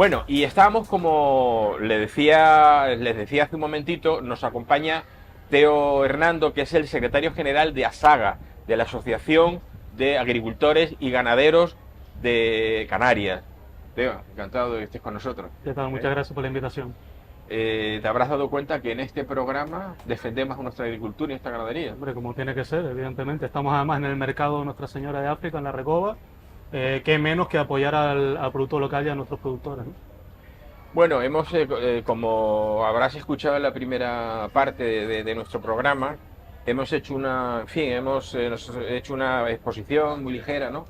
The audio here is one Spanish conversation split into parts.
Bueno, y estábamos, como les decía hace un momentito, nos acompaña Teo Hernando, que es el secretario general de ASAGA, de la Asociación de Agricultores y Ganaderos de Canarias. Teo, encantado de que estés con nosotros. ¿Qué tal? Muchas gracias por la invitación. Te habrás dado cuenta que en este programa defendemos nuestra agricultura y nuestra ganadería. Hombre, como tiene que ser, evidentemente. Estamos además en el mercado de Nuestra Señora de África, en la Recoba. Qué menos que apoyar al producto local y a nuestros productores, ¿no? Bueno, como habrás escuchado en la primera parte de nuestro programa, hemos hecho nos hecho una exposición muy ligera, ¿no?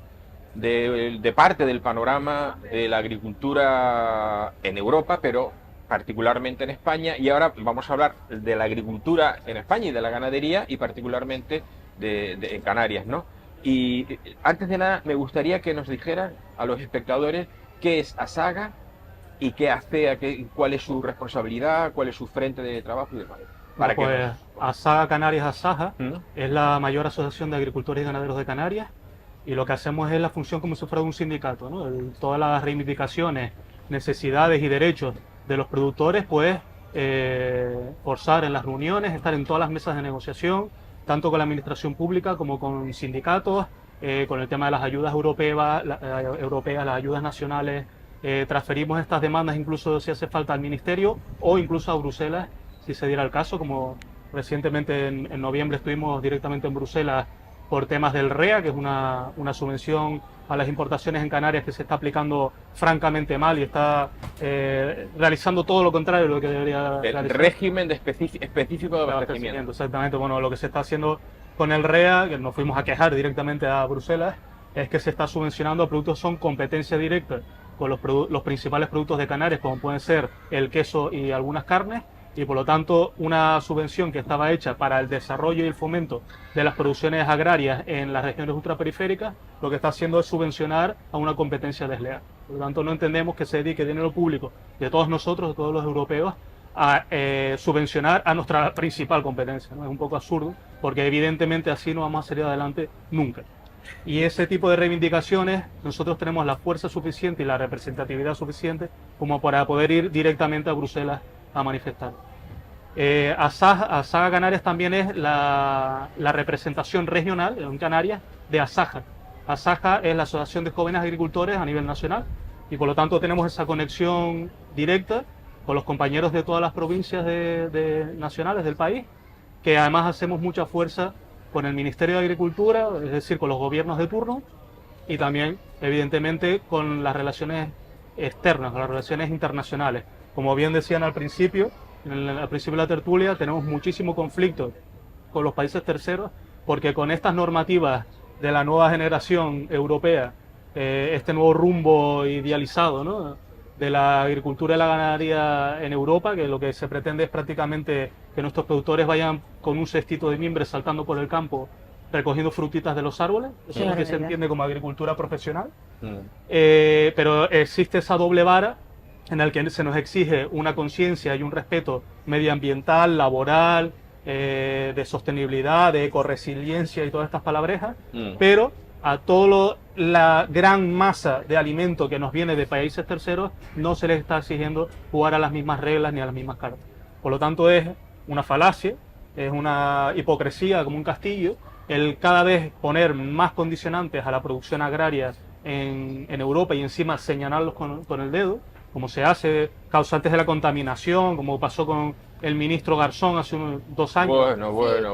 De parte del panorama de la agricultura en Europa, pero particularmente en España, y ahora vamos a hablar de la agricultura en España y de la ganadería, y particularmente en Canarias, ¿no? Y antes de nada, me gustaría que nos dijeran a los espectadores qué es ASAGA y qué hace, cuál es su responsabilidad, cuál es su frente de trabajo y demás. Bueno, pues ASAGA Canarias ASAJA ¿Mm? es la mayor asociación de agricultores y ganaderos de Canarias, y lo que hacemos es la función como si fuera un sindicato, ¿no? Todas las reivindicaciones, necesidades y derechos de los productores, pues forzar en las reuniones, estar en todas las mesas de negociación, tanto con la administración pública como con sindicatos, con el tema de las ayudas europeas, las ayudas nacionales. Transferimos estas demandas incluso si hace falta al Ministerio o incluso a Bruselas, si se diera el caso, como recientemente en noviembre estuvimos directamente en Bruselas por temas del REA, que es una subvención a las importaciones en Canarias que se está aplicando francamente mal y está realizando todo lo contrario de lo que debería El realizar. régimen específico de abastecimiento. Exactamente, bueno, lo que se está haciendo con el REA, que nos fuimos a quejar directamente a Bruselas, es que se está subvencionando a productos que son competencia directa con los principales productos de Canarias, como pueden ser el queso y algunas carnes, y por lo tanto una subvención que estaba hecha para el desarrollo y el fomento de las producciones agrarias en las regiones ultraperiféricas, lo que está haciendo es subvencionar a una competencia desleal. Por lo tanto, no entendemos que se dedique dinero público de todos nosotros, de todos los europeos, a subvencionar a nuestra principal competencia, ¿no? Es un poco absurdo, porque evidentemente así no vamos a salir adelante nunca. Y ese tipo de reivindicaciones, nosotros tenemos la fuerza suficiente y la representatividad suficiente como para poder ir directamente a Bruselas a manifestar. ASAGA Canarias también es la representación regional en Canarias de ASAJA. ASAJA es la Asociación de Jóvenes Agricultores a nivel nacional, y por lo tanto tenemos esa conexión directa con los compañeros de todas las provincias nacionales del país, que además hacemos mucha fuerza con el Ministerio de Agricultura, es decir, con los gobiernos de turno, y también, evidentemente, con las relaciones externas, con las relaciones internacionales. Como bien decían al principio de la tertulia, tenemos muchísimo conflicto con los países terceros, porque con estas normativas de la nueva generación europea, este nuevo rumbo idealizado, ¿no?, de la agricultura y la ganadería en Europa, que lo que se pretende es prácticamente que nuestros productores vayan con un cestito de mimbre saltando por el campo recogiendo frutitas de los árboles. Eso es lo que se entiende como agricultura profesional. Pero existe esa doble vara en la que se nos exige una conciencia y un respeto medioambiental, laboral, de sostenibilidad, de ecoresiliencia y todas estas palabrejas, pero a toda la gran masa de alimento que nos viene de países terceros no se les está exigiendo jugar a las mismas reglas ni a las mismas cartas. Por lo tanto, es una falacia, es una hipocresía como un castillo el cada vez poner más condicionantes a la producción agraria en Europa y encima señalarlos con el dedo, como se hace, causantes de la contaminación, como pasó con el ministro Garzón hace unos 2 años,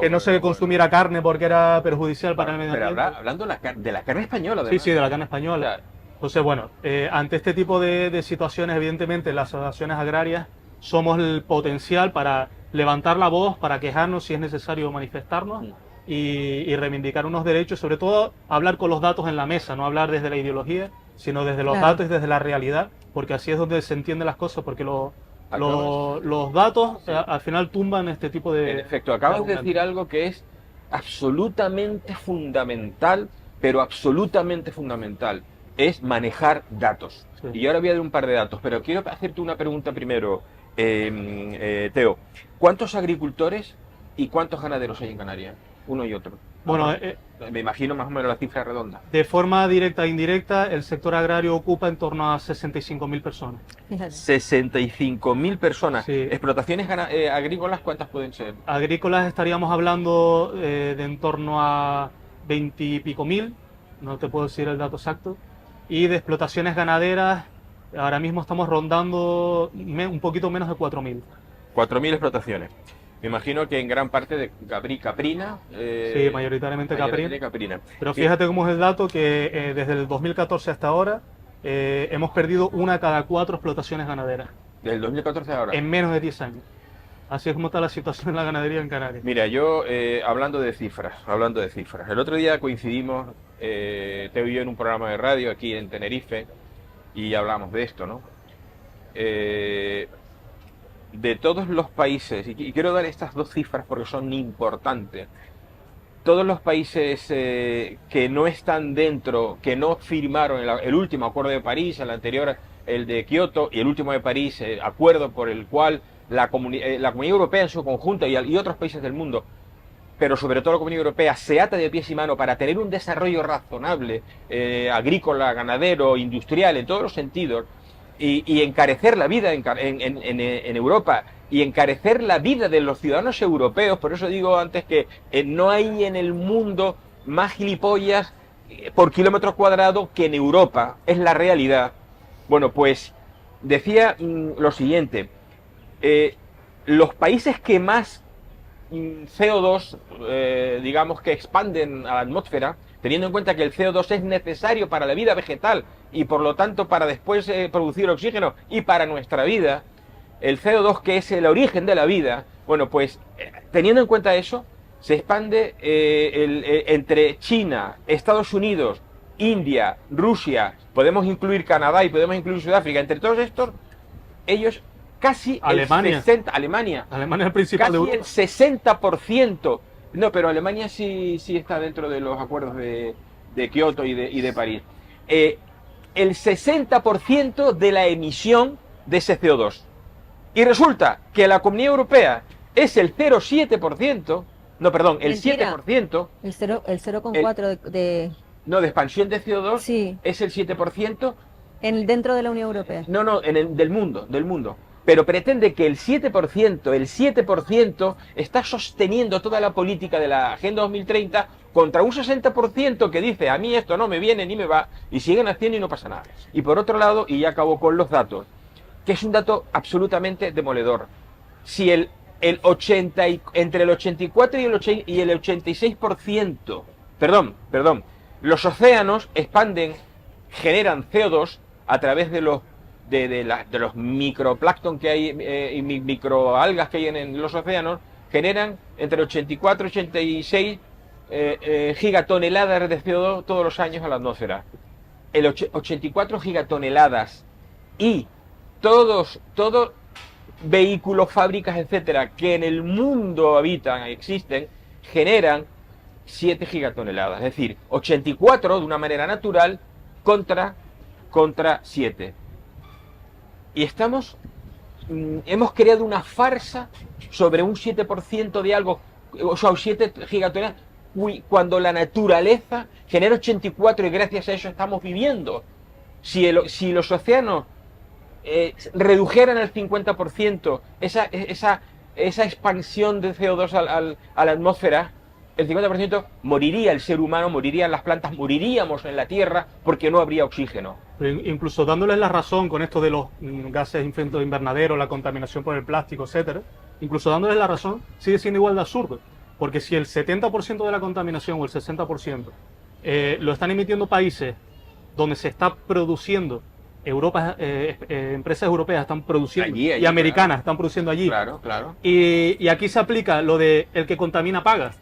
que no se consumiera carne porque era perjudicial para el medio ambiente. Pero hablando de la carne española, además. Sí, de la carne española. Claro. Entonces, bueno, ante este tipo de situaciones, evidentemente, las asociaciones agrarias somos el potencial para levantar la voz, para quejarnos si es necesario manifestarnos y reivindicar unos derechos, sobre todo hablar con los datos en la mesa, no hablar desde la ideología, sino desde los datos y desde la realidad, porque así es donde se entienden las cosas, porque los datos al final tumban este tipo de... En efecto, acabas de decir algo que es absolutamente fundamental, pero absolutamente fundamental, es manejar datos. Sí. Y ahora voy a dar un par de datos, pero quiero hacerte una pregunta primero, Teo. ¿Cuántos agricultores y cuántos ganaderos hay en Canarias? Uno y otro. Bueno, Me imagino más o menos la cifra redonda. de forma directa e indirecta, el sector agrario ocupa en torno a 65.000 personas. Fíjate. 65.000 personas. Sí. ¿Explotaciones agrícolas cuántas pueden ser? Agrícolas estaríamos hablando de en torno a 20 y pico mil, no te puedo decir el dato exacto. Y de explotaciones ganaderas, ahora mismo estamos rondando un poquito menos de 4.000. 4.000 explotaciones. Me imagino que en gran parte de caprina. Sí, mayoritariamente caprina. Pero fíjate cómo es el dato que desde el 2014 hasta ahora hemos perdido una cada 4 explotaciones ganaderas. Del 2014 a ahora. En menos de 10 años. Así es como está la situación en la ganadería en Canarias. Mira, yo hablando de cifras. El otro día coincidimos, Teo y yo, en un programa de radio aquí en Tenerife y hablamos de esto, ¿no? De todos los países, y quiero dar estas dos cifras porque son importantes, todos los países que no están dentro, que no firmaron el último Acuerdo de París, el anterior el de Kioto, y el último de París, acuerdo por el cual la Comunidad Europea en su conjunto y otros países del mundo, pero sobre todo la Comunidad Europea, se ata de pies y manos para tener un desarrollo razonable, agrícola, ganadero, industrial, en todos los sentidos, y encarecer la vida en Europa y encarecer la vida de los ciudadanos europeos. Por eso digo antes que no hay en el mundo más gilipollas por kilómetro cuadrado que en Europa, es la realidad. Bueno, pues decía lo siguiente, los países que más CO2, digamos que expanden a la atmósfera, teniendo en cuenta que el CO2 es necesario para la vida vegetal y por lo tanto para después producir oxígeno y para nuestra vida, el CO2 que es el origen de la vida, bueno, pues teniendo en cuenta eso, se expande entre China, Estados Unidos, India, Rusia, podemos incluir Canadá y podemos incluir Sudáfrica, entre todos estos, ellos casi Alemania. el 60%, Alemania Es el principal casi de Europa. el 60%. No, pero Alemania sí está dentro de los acuerdos de Kioto y de París. El 60% de la emisión de ese CO2. Y resulta que la Comunidad Europea es el 0,7%, no, perdón, el Mentira. 7%. El 0,4 de No, de expansión de CO2 sí, es el 7%. dentro de la Unión Europea. No, del mundo. Pero pretende que el 7% está sosteniendo toda la política de la Agenda 2030 contra un 60% que dice, a mí esto no me viene ni me va, y siguen haciendo y no pasa nada. Y por otro lado, y ya acabo con los datos, que es un dato absolutamente demoledor, si entre el 84 y el 86%, perdón, los océanos generan CO2 a través de los microplancton que hay y microalgas que hay en los océanos, generan entre 84 y 86 gigatoneladas de CO2 todos los años a la atmósfera. 84 gigatoneladas, y todos vehículos, fábricas, etcétera, que en el mundo existen, generan 7 gigatoneladas. Es decir, 84 de una manera natural contra 7. Y hemos creado una farsa sobre un 7% de algo, o sea, 7 gigatoneladas, cuando la naturaleza genera 84 y gracias a eso estamos viviendo. Si los océanos redujeran al 50% esa expansión de CO2 a la atmósfera, el 50% moriría el ser humano, morirían las plantas, moriríamos en la Tierra porque no habría oxígeno. Incluso dándoles la razón con esto de los gases de efecto invernadero, la contaminación por el plástico, etcétera, incluso dándoles la razón, sigue siendo igual de absurdo. Porque si el 70% de la contaminación o el 60% lo están emitiendo países donde se está produciendo, empresas europeas están produciendo, allí, y americanas claro, están produciendo allí. Claro. Y aquí se aplica lo de el que contamina paga.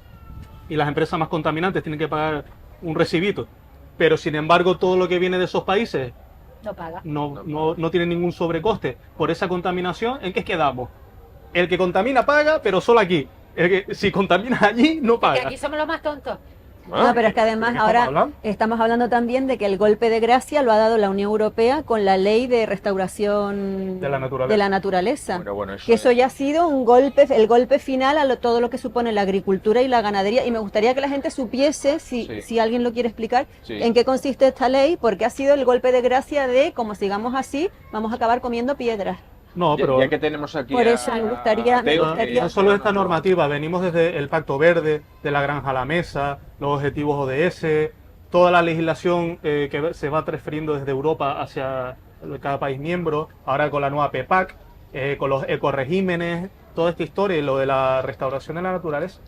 Y las empresas más contaminantes tienen que pagar un recibito. Pero sin embargo, todo lo que viene de esos países No paga. no tiene ningún sobrecoste por esa contaminación. ¿En qué quedamos? El que contamina paga, pero solo aquí. Si contaminas allí, no Que paga. aquí somos los más tontos. No, pero es que además ¿De qué estamos ahora hablando? estamos hablando también de que el golpe de gracia lo ha dado la Unión Europea con la ley de restauración De la naturaleza. de la naturaleza. Bueno, eso Que eso es. ya ha sido un golpe, el golpe final a todo lo que supone la agricultura y la ganadería. Y me gustaría que la gente supiese, Sí. si alguien lo quiere explicar, Sí. en qué consiste esta ley, porque ha sido el golpe de gracia de, como sigamos así, vamos a acabar comiendo piedras. No, Ya, pero ya que tenemos aquí Por eso me gustaría- me Teo, gustaría- no solo esta normativa, venimos desde el Pacto Verde, de la granja a la mesa, los objetivos ODS, toda la legislación que se va transfiriendo desde Europa hacia cada país miembro, ahora con la nueva PEPAC, con los ecoregímenes, toda esta historia y lo de la restauración de la naturaleza.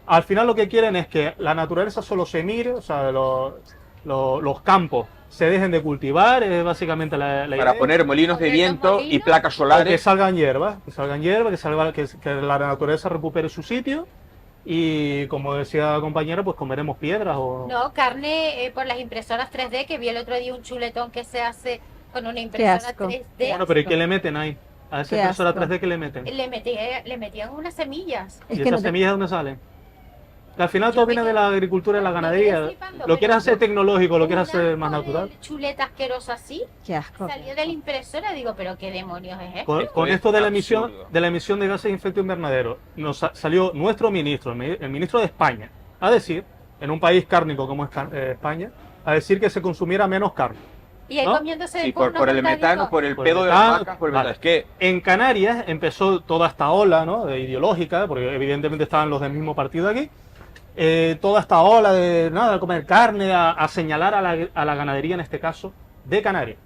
Al final lo que quieren es que la naturaleza solo se mire, o sea, los campos se dejen de cultivar, es básicamente la para idea. poner molinos de Poner los viento y molinos. placas O que solares. salgan hierbas, que la naturaleza recupere su sitio y, como decía la compañera, pues comeremos piedras o... No, carne por las impresoras 3D, que vi el otro día un chuletón que se hace con una impresora asco. 3D. Bueno, pero ¿y qué le meten ahí? A esa Qué impresora asco. 3D, ¿qué le meten? Le metían unas semillas. Es ¿Y que esas no te- semillas de dónde salen? Que al final Yo todo me viene de quedo- la agricultura y la me ganadería. quedé flipando, Lo pero quieres hacer tecnológico, lo quieres Un hacer más asco natural. de chuleta asqueroso así, Qué asco. salió de la impresora, digo, pero qué demonios es esto. Con Es esto de la absurdo. emisión de gases de efecto invernadero, salió nuestro ministro, el ministro de España, a decir, en un país cárnico como es España, a decir que se consumiera menos carne. Y ahí ¿no? comiéndose Y después por el unos metano, bocaditos. por el Por el pedo de las metano, vacas, por el vale. metano. Es que En Canarias empezó toda esta ola, ¿no?, ideológica, porque evidentemente estaban los del mismo partido aquí, toda esta ola de nada, comer carne, a señalar a la ganadería, en este caso, de Canarias.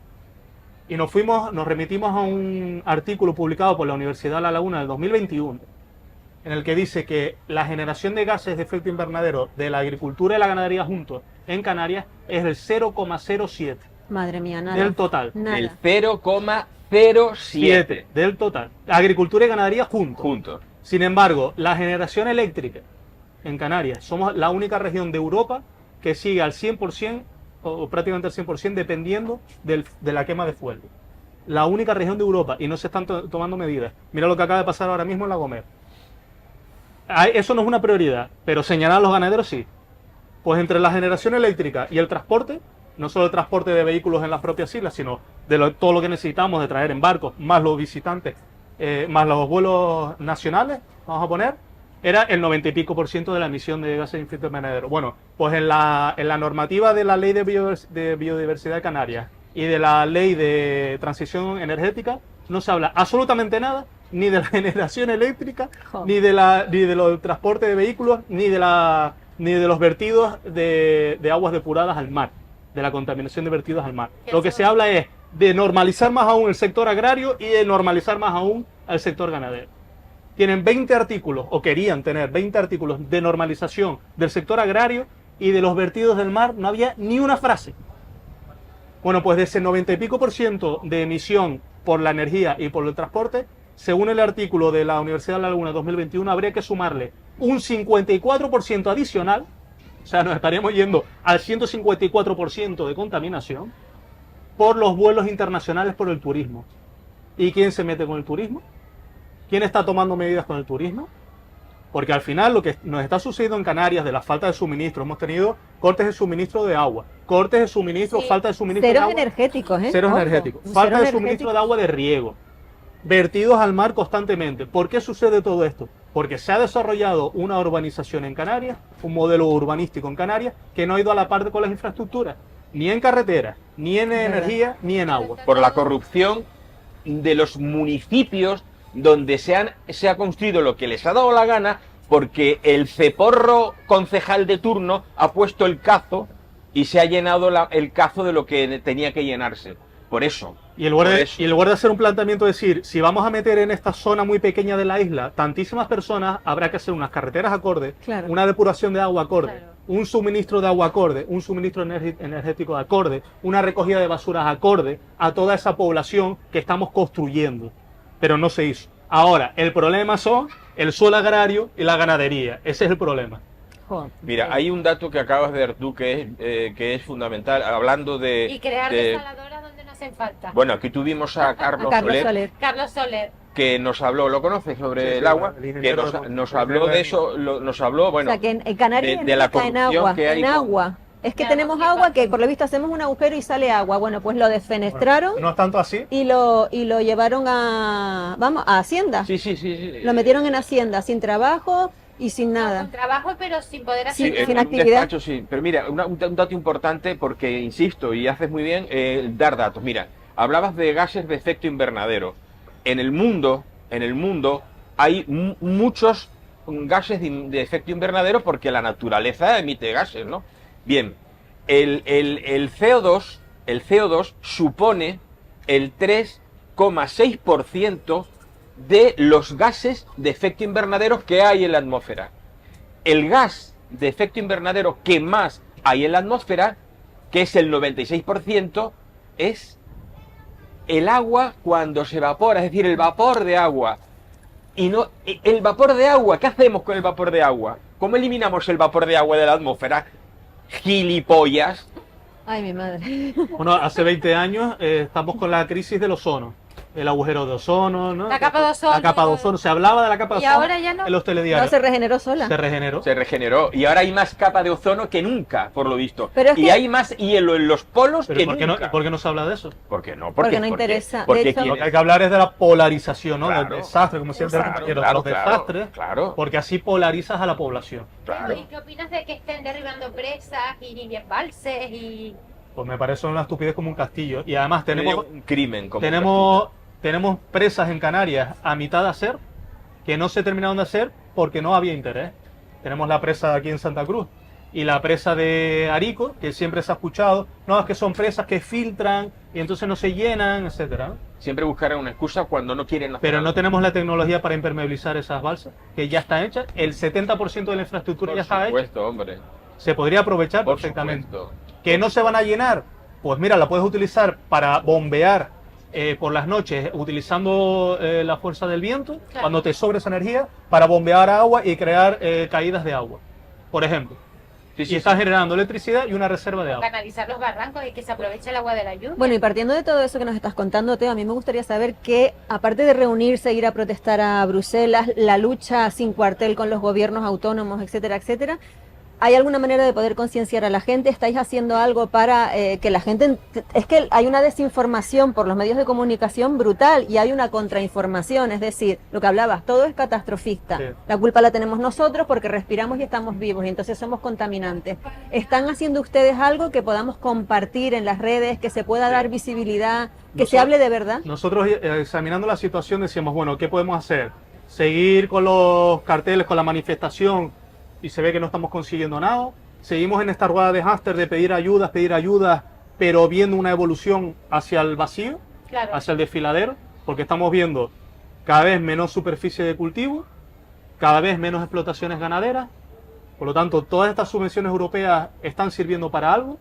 Y nos remitimos a un artículo publicado por la Universidad de La Laguna del 2021, en el que dice que la generación de gases de efecto invernadero de la agricultura y la ganadería juntos en Canarias es el 0,07 Madre mía, nada. del total. Nada. el 0,07 Del total. Agricultura y ganadería juntos. juntos. Sin embargo, la generación eléctrica en Canarias, somos la única región de Europa que sigue al 100% o prácticamente al 100% dependiendo de la quema de fuego. La única región de Europa y no se están tomando medidas. Mira lo que acaba de pasar ahora mismo en La Gomera. Eso no es una prioridad, pero señalar a los ganaderos sí. Pues entre la generación eléctrica y el transporte, no solo el transporte de vehículos en las propias islas, sino de todo lo que necesitamos de traer en barcos, más los visitantes, más los vuelos nacionales, vamos a poner, era el 90 y pico % de la emisión de gases de efecto invernadero. Bueno, pues en la normativa de la Ley de Biodiversidad de Canarias y de la Ley de Transición Energética no se habla absolutamente nada, ni de la generación eléctrica, Joder. ni de los transportes de vehículos, ni de los vertidos de aguas depuradas al mar, de la contaminación de vertidos al mar. Lo que se habla es de normalizar más aún el sector agrario y de normalizar más aún al sector ganadero. Tienen 20 artículos, o querían tener 20 artículos de normalización del sector agrario, y de los vertidos del mar no había ni una frase. Bueno, pues de ese 90 y pico % de emisión por la energía y por el transporte, según el artículo de la Universidad de La Laguna 2021, habría que sumarle un 54% adicional, o sea, nos estaríamos yendo al 154% de contaminación por los vuelos internacionales por el turismo. ¿Y quién se mete con el turismo? ¿Quién está tomando medidas con el turismo? Porque al final lo que nos está sucediendo en Canarias de la falta de suministro, hemos tenido cortes de suministro de agua, cortes de suministro, Sí. falta de suministro de Ceros agua. energéticos, ¿eh? Ceros Ojo, energéticos. un Falta cero de suministro energético. de agua de riego. Vertidos al mar constantemente. ¿Por qué sucede todo esto? Porque se ha desarrollado una urbanización en Canarias, un modelo urbanístico en Canarias, que no ha ido a la par con las infraestructuras. Ni en carreteras, ni en energía, ni en agua. Por la corrupción de los municipios donde se ha construido lo que les ha dado la gana, porque el ceporro concejal de turno ha puesto el cazo y se ha llenado el cazo de lo que tenía que llenarse. Por eso. Y en lugar Por de, eso. y en lugar de hacer un planteamiento de decir, si vamos a meter en esta zona muy pequeña de la isla tantísimas personas, habrá que hacer unas carreteras acorde, Claro. una depuración de agua acorde, Claro. un suministro de agua acorde, un suministro energético acorde, una recogida de basuras acorde a toda esa población que estamos construyendo. Pero no se hizo. Ahora, el problema son el suelo agrario y la ganadería. Ese es el problema. Joder. Mira, hay un dato que acabas de dar tú que es fundamental, hablando Y crear de- desaladoras donde no hacen falta. Bueno, aquí tuvimos a Carlos, Carlos Soler. Soler. Carlos Soler. que nos habló, ¿lo conoces? Sobre Sí, sí, el agua, el que ingeniero nos habló de eso, nos habló, bueno, o sea, que en Canarias de la está en corrupción agua, que hay en con- agua. Es que Claro, tenemos sí, agua que bastante. por lo visto hacemos un agujero y sale agua. Bueno, pues lo desfenestraron No es tanto así. y lo llevaron a Hacienda. Sí, sí, sí, sí. Lo metieron en Hacienda sin trabajo y sin No, nada. con trabajo, pero sin poder Sí, hacer en sin nada. un actividad. despacho, sí. Pero mira, un dato importante, porque insisto, y haces muy bien, dar datos. Mira, hablabas de gases de efecto invernadero. En el mundo hay muchos gases de efecto invernadero porque la naturaleza emite gases, ¿no? Bien, el CO2 supone el 3,6% de los gases de efecto invernadero que hay en la atmósfera. El gas de efecto invernadero que más hay en la atmósfera, que es el 96%, es el agua cuando se evapora, es decir, el vapor de agua. Y no, el vapor de agua, ¿qué hacemos con el vapor de agua? ¿Cómo eliminamos el vapor de agua de la atmósfera? Gilipollas. Ay, mi madre. Bueno, hace 20 años estamos con la crisis del ozono, el agujero de ozono, ¿no? La capa de ozono. La capa de ozono, se hablaba de la capa de Y ozono ahora ya no. en los No, telediarios. se regeneró sola. Se regeneró. Se regeneró. Y ahora hay más capa de ozono que nunca, por lo visto. Pero es y que- hay más hielo en los polos Pero que ¿por qué, no, nunca. por qué no se habla de eso? ¿Por qué no? Porque no interesa. De Porque hecho- Lo que hay quienes... que hablar es de la polarización, ¿no? Claro. Del desastre, como siempre Claro, compañero, claro, de los claro, desastres, claro. porque así polarizas a la población. Claro. ¿Y qué opinas de que estén derribando presas y embalses y Pues me parece una estupidez como un castillo. Y además tenemos, un crimen como tenemos presas en Canarias a mitad de hacer, que no se terminaron de hacer porque no había interés. Tenemos la presa aquí en Santa Cruz y la presa de Arico, que siempre se ha escuchado, no, es que son presas que filtran y entonces no se llenan, etcétera, ¿no? Siempre buscarán una excusa cuando no quieren hacer Pero no algo. tenemos la tecnología para impermeabilizar esas balsas, que ya está hecha. El 70% de la infraestructura ya Por está hecha. supuesto, hombre. Se podría aprovechar Por perfectamente. supuesto. ¿Que no se van a llenar? Pues mira, la puedes utilizar para bombear por las noches utilizando la fuerza del viento, Claro. cuando te sobre esa energía, para bombear agua y crear caídas de agua, por ejemplo. Sí, Y sí, estás sí. generando electricidad y una reserva de agua. canalizar los barrancos y que se aproveche el agua de la lluvia? Bueno, y partiendo de todo eso que nos estás contando, Teo, a mí me gustaría saber que, aparte de reunirse, ir a protestar a Bruselas, la lucha sin cuartel con los gobiernos autónomos, etcétera, etcétera, ¿hay alguna manera de poder concienciar a la gente? ¿Estáis haciendo algo para que la gente... Es que hay una desinformación por los medios de comunicación brutal y hay una contrainformación, es decir, lo que hablabas, todo es catastrofista. Sí. La culpa la tenemos nosotros porque respiramos y estamos vivos y entonces somos contaminantes. ¿Están haciendo ustedes algo que podamos compartir en las redes, que se pueda dar visibilidad, que se Nosotros- hable de verdad? Nosotros examinando la situación decíamos, bueno, ¿qué podemos hacer? Seguir con los carteles, con la manifestación y se ve que no estamos consiguiendo nada. Seguimos en esta rueda de hámster de pedir ayudas, pero viendo una evolución hacia el vacío, Claro. hacia el desfiladero, porque estamos viendo cada vez menos superficie de cultivo, cada vez menos explotaciones ganaderas. Por lo tanto, todas estas subvenciones europeas están sirviendo para algo,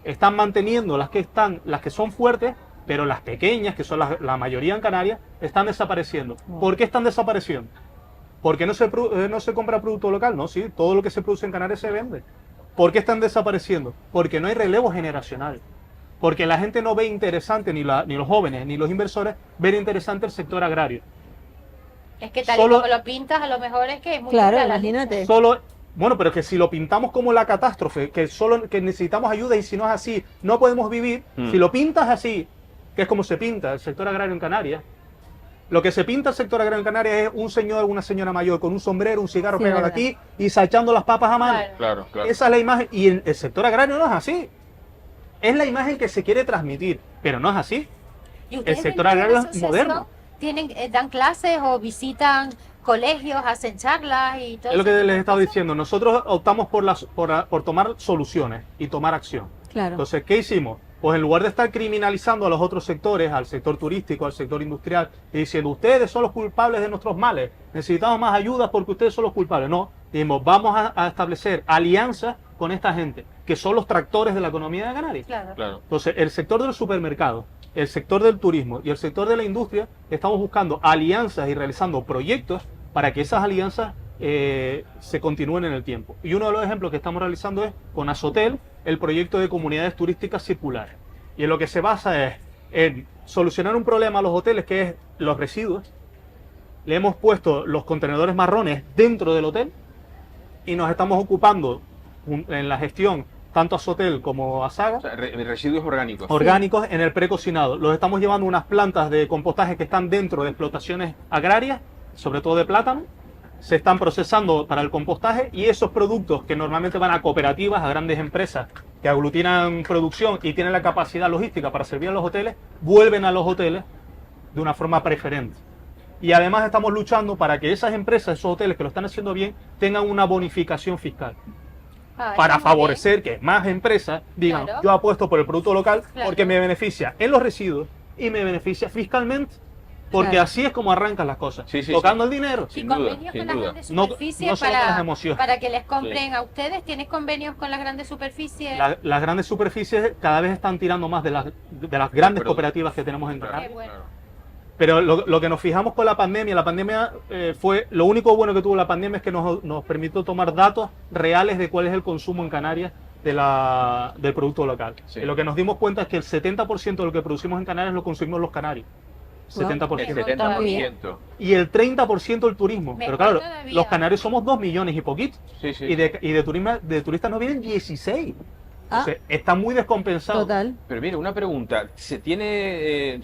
están manteniendo las que son fuertes, pero las pequeñas, que son la mayoría en Canarias, están desapareciendo. ¿Por qué están desapareciendo? ¿Porque no se compra producto local? No, sí, todo lo que se produce en Canarias se vende. ¿Por qué están desapareciendo? Porque no hay relevo generacional. Porque la gente no ve interesante, ni los jóvenes, ni los inversores, ven interesante el sector agrario. Es que tal Solo- y como lo pintas, a lo mejor es que es muy Claro, dura la imagínate. Bueno, pero que si lo pintamos como la catástrofe, que necesitamos ayuda y si no es así, no podemos vivir. Mm. Si lo pintas así, que es como se pinta el sector agrario en Canarias, lo que se pinta el sector agrario en Canarias es un señor o una señora mayor con un sombrero, un cigarro Sí, pegado verdad. aquí y sachando las papas a mano. Claro. Claro, claro. Esa es la imagen, y el sector agrario no es así. Es la imagen que se quiere transmitir, pero no es así. ¿Y ustedes El sector dentro de la agrario es asociación moderno. dan clases o visitan colegios, hacen charlas y todo Es lo ese que tipo les de he estado cosas? diciendo. Nosotros optamos por tomar soluciones y tomar acción. Claro. Entonces, ¿qué hicimos? Pues en lugar de estar criminalizando a los otros sectores, al sector turístico, al sector industrial, y diciendo, ustedes son los culpables de nuestros males, necesitamos más ayuda porque ustedes son los culpables. No, dijimos, vamos a establecer alianzas con esta gente, que son los tractores de la economía de Canarias. Claro. Claro. Entonces, el sector del supermercado, el sector del turismo y el sector de la industria, estamos buscando alianzas y realizando proyectos para que esas alianzas se continúen en el tiempo. Y uno de los ejemplos que estamos realizando es con Azotel, el proyecto de comunidades turísticas circulares. Y en lo que se basa es en solucionar un problema a los hoteles, que es los residuos, le hemos puesto los contenedores marrones dentro del hotel y nos estamos ocupando en la gestión tanto a Sotel como a Saga, O sea, residuos orgánicos. orgánicos en el precocinado. Los estamos llevando a unas plantas de compostaje que están dentro de explotaciones agrarias, sobre todo de plátano. Se están procesando para el compostaje y esos productos que normalmente van a cooperativas, a grandes empresas que aglutinan producción y tienen la capacidad logística para servir a los hoteles, vuelven a los hoteles de una forma preferente. Y además estamos luchando para que esas empresas, esos hoteles que lo están haciendo bien, tengan una bonificación fiscal. Para favorecer que más empresas digan, Claro. yo apuesto por el producto local Claro. porque me beneficia en los residuos y me beneficia fiscalmente. Porque Claro. así es como arrancan las cosas, Sí, sí, tocando el dinero. Y Sin duda, convenios sin con las duda. grandes No- superficies no solo con las emociones. para que les compren a ustedes. ¿Tienes convenios con las grandes superficies? Las grandes superficies cada vez están tirando más de las grandes Pero- cooperativas que tenemos en Claro, Canarias. Qué bueno. Pero lo que nos fijamos con la pandemia fue, lo único bueno que tuvo la pandemia es que nos permitió tomar datos reales de cuál es el consumo en Canarias del producto local. Sí. Y lo que nos dimos cuenta es que el 70% de lo que producimos en Canarias lo consumimos los canarios. Wow. 70%. El Mejor 70%. Y el 30% el turismo. Mejor Pero claro, todavía. los canarios somos 2 millones y poquito. Sí, sí. Y de turistas nos vienen 16. Ah, O sea, está muy descompensado. total. Pero mire, una pregunta. ¿Se tiene